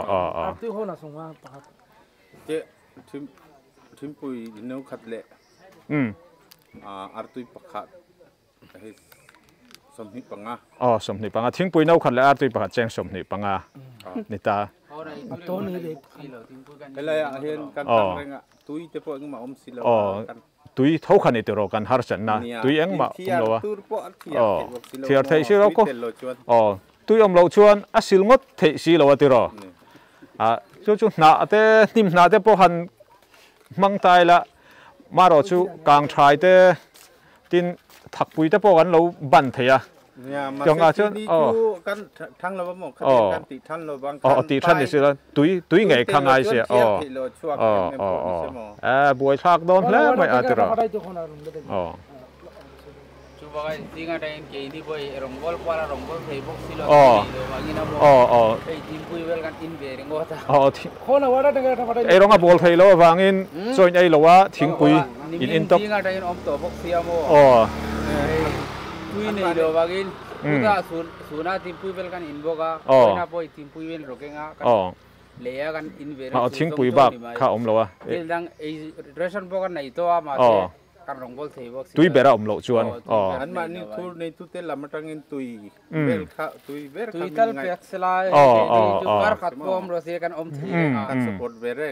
tu ho na song wa pa te thim pui no khat le artui pakhat he somni panga somni panga thing pui no khat le artui pakhat cheng somni panga nita to ni le hele hen kan tang renga tui te po ngma om silo kan tui thau khani te ro kan har chan na tui eng ma lo wa thiar thei si ro ko tui om lo chuan a sil ngot thei si lo wa ti ro chu na te nim na te po han mang tai la ma ro chu kang thai te tin thak pui te po kan lo ban thei a jong a chuan kan thang lo mo kan ti than lo bang ti than ni si la tui ngai khang ai se buai thak don hle mai a ti ro bagai tinga dain ke ini boy ronggol pala ronggol Facebook silo magina mo timpui wel kan in be ngota khona wada daga thapata ai ronga bol thei lo wangin join ai lowa thingpui in tok tinga dain om to bok sia mo tui nei lo wagin puta suna timpui wel kan in boga na boy timpui wel rokenga leya kan in be thingpui ba kha om lowa dang ei ration boga nei to ma kan ronggol thei bok tui bera om lo chuan an ma ni thur nei tu te lamatang in tui bel kha tui ber kha tui tal pexla ju kar khat pom ro se kan om thei kan support bere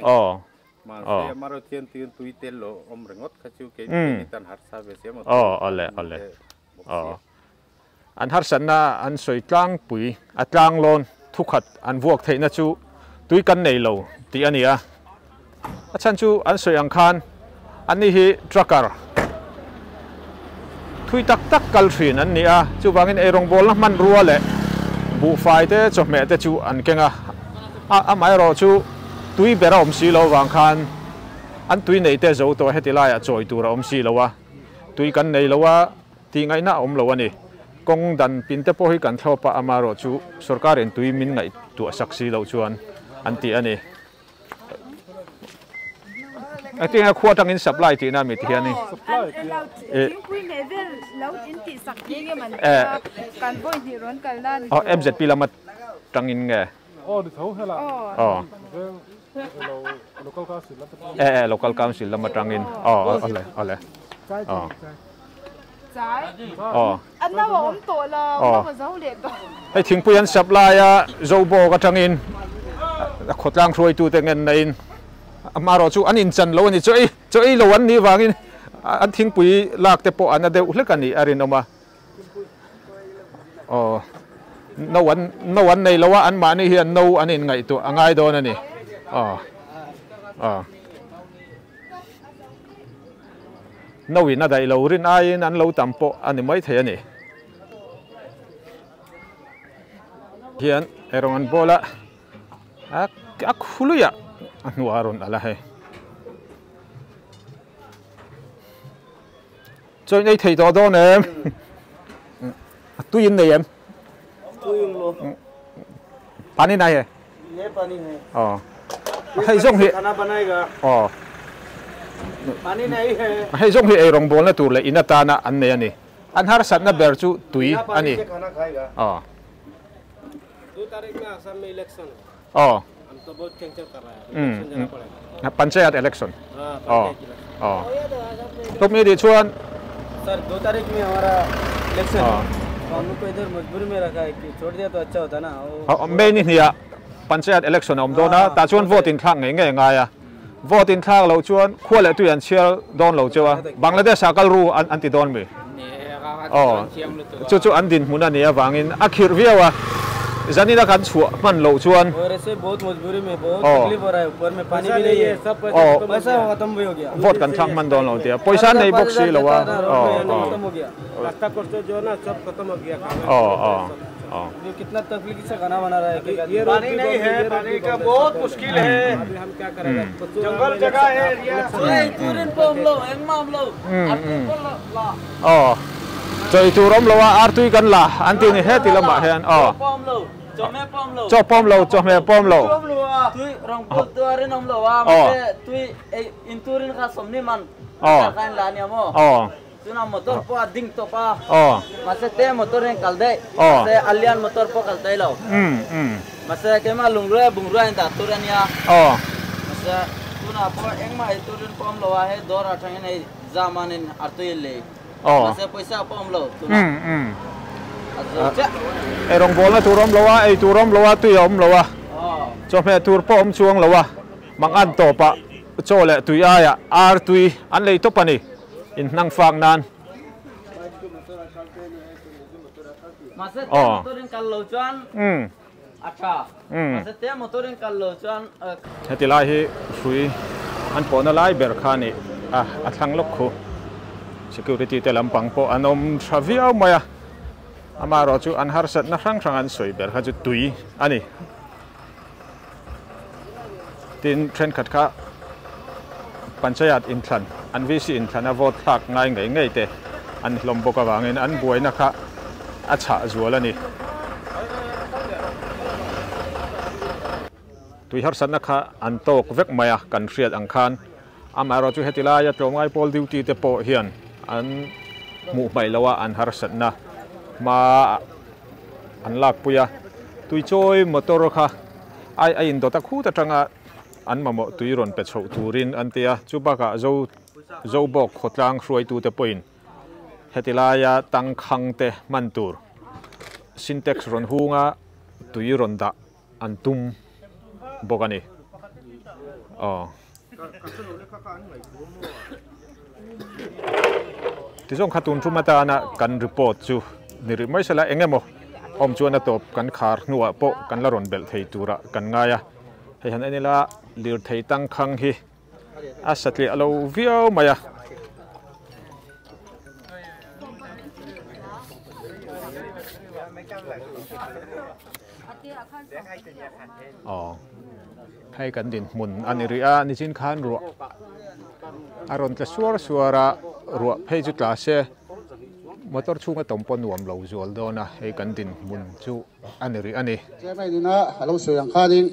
ma se maro chen tin tui te lo om rengot kha chu ke ni tan har sa be se mo ole an har san na an soi tlang pui atlang lon thu khat an vuak thei na chu tui kan nei lo ti ania a chan chu an soi ang khan an ni hi trucker thui tak kal thrin an nia chu wangin e rong bol na man ruwa le bu fai te chome te chu an kenga a mai ro chu tui bera om si lo wang khan an tui nei te zo to hetilai a choi tu ra om si lo wa tui kan nei lo wa ti ngai na om lo ani kong dan pin te po hi kan thlo pa ama ro chu sarkar en tui min ngai tu saksi lo chuan an ti ani I think I quote in supply ti na mi ti ani kan boy di ron kal na MZP lamat tangin nge di thau hela local council local council lamat tangin ole anh nào ông tổ là ông giáo luyện đó hay thing puyan supply a zo bo ka tangin khotlang throi tu te ngen nain amaro chu an in chan lo ni choi lo an ni wangin an thing pui lak te po an de ulek ani arin oma no one nei lo an ma ni hian no an in ngai tu angai don ani no wi na dai lo rin ai an lo tampo ani mai thei ani hian erong an bola a khuluya nuaron ala he choi nei thei do don em tu in nei em tu yung lo pani nai he ye pani hai hay song hi खाना बनाएगा पानी नहीं है hay song hi erong bol na tur le inata na an ne ani an har sat na ber chu tui ani खाना खाएगा 2 तारीख में असम में इलेक्शन हम तो बहुत टेंशन कर रहा है इलेक्शन जाना पड़ेगा panchayat election तो मेरी chuan सर 2 तारीख में हमारा इलेक्शन हम लोग को इधर मजबूरी में रखा है कि छोड़ दिया तो अच्छा होता ना main ni ya panchayat election om dona ta chuan vote in thang nge nga ya vote in thang lo chuan khole tu an chial don lo chawa bangladesh akal ru anti don me chu an din huna ne awangin akhir viawa zanina kan chu man lo chuan और ऐसे बहुत मजबूरी में बहुत तकलीफ हो रहा है ऊपर में पानी भी नहीं है सब पैसा खत्म भी हो गया vote kan thang man don lo tia paisa nei box si lo wa खत्म हो गया रास्ता खर्च जो ना सब खत्म हो गया ये कितना तकलीफ से खाना बना रहा है ये पानी नहीं है, पानी का बहुत मुश्किल है। अभी हम क्या करेंगे? जंगल जगह है तुरंत पom lo em mam lo chơi tu rom lo artui kan la anti ni he ti lama hen pom lo cho me pom lo cho pom lo cho me pom lo tui rong pol tuarin om lo wa mate tui in turin kha somni man kan la ni mo tuna motor po ding to pa mase te motor en kalde mase alian motor po kaltai lo mase kema lungro bungro en da turania mase tuna po engma turin pom lo wa he dor athang nei zamanin artui le mase paisa pom lo tuna ai rong bol na tu rom lo wa ai tu rom lo wa tu yom lo wa cho me tur pom chuang lo wa mang an to pa cho le tu ya ar tui an lei to pani in nang phang nan mase te motorin kallo chuan acha mase te motorin kallo chuan heti lai hi hrui an pona lai ber khani a thlang lok khu security te lampang po anom thaviau maya ama ro chu an har sat na hrang hrang an soi ber kha chu tui ani tin tren khat kha panchayat in thlan an vc in thlan a vote thak ngai ngai ngai te an hlom boka wangin an buai na kha a cha zual ani tui har sat na kha an tok vek maya kan hriat ang khan ama ro chu hetila ya tlomngai pol duty te po hian an mu mai lawa an har sat na ma an lak puya tui choi motor kha ai in do ta khu ta tanga an mamo tui ron pe chho turin an tia chubaka zo bok khotlang hruai tu te point hetilaya tang khang te man tur syntax ron hunga tui ron da an tum bokani tisong khatun thumata na kan report chu niri mai sala engemo om chuana top kan khar nuwa po kan la ron bel thei tura kan ngaya he han anila lir thei tang khang hi asatli alo viau maya hay kan din mun aniria ni chin khan ro aron tla suara ro phei chu tla se motor chunga tompon nuam lo zual dona he kan din mun chu aniri ani che mai dina halo soyang khanin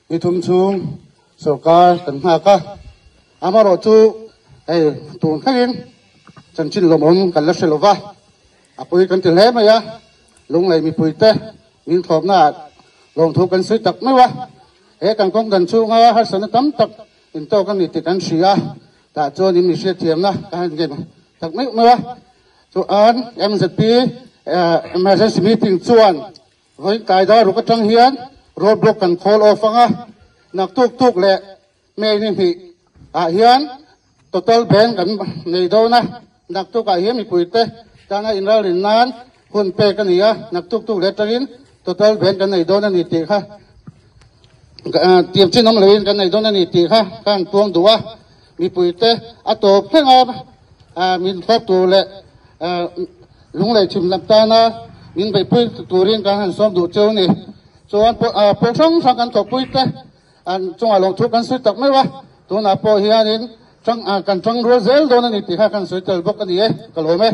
ni thum chung sarkar kan ha ka amaro chu ei tun khain chan chin lomom kan la selova apoi kan til he maya lung lai mi puite min thop na lom thu kan sui tak mai wa he kan kong kan chunga har san tam tak in to kan ni ti kan sia ta cho ni mi se thiam na kan gen tak mai wa so an MZP emergency meeting chuan với cái đó rồi có trăng hiến roadblock cần call off anga nak tuk le me ni hi hiến total ban kan nei do na nak tuk hiến mi puite tana inral nan hun pe kan ya nak tuk le tagin total ban kan nei do na ni ti kha tiêm chin nom lein kan nei do na ni ti kha kan tuang duwa mi puite atop thenga min khop tu le lung lai chim lam ta na min bai pui turin kan han som du cheu ni chuan po sang sang kan to pui te an chung a long thu kan sui tak mai wa tu na po hianin chang kan chang ro zel do na ni ti kha kan sui tel bok ani e kalome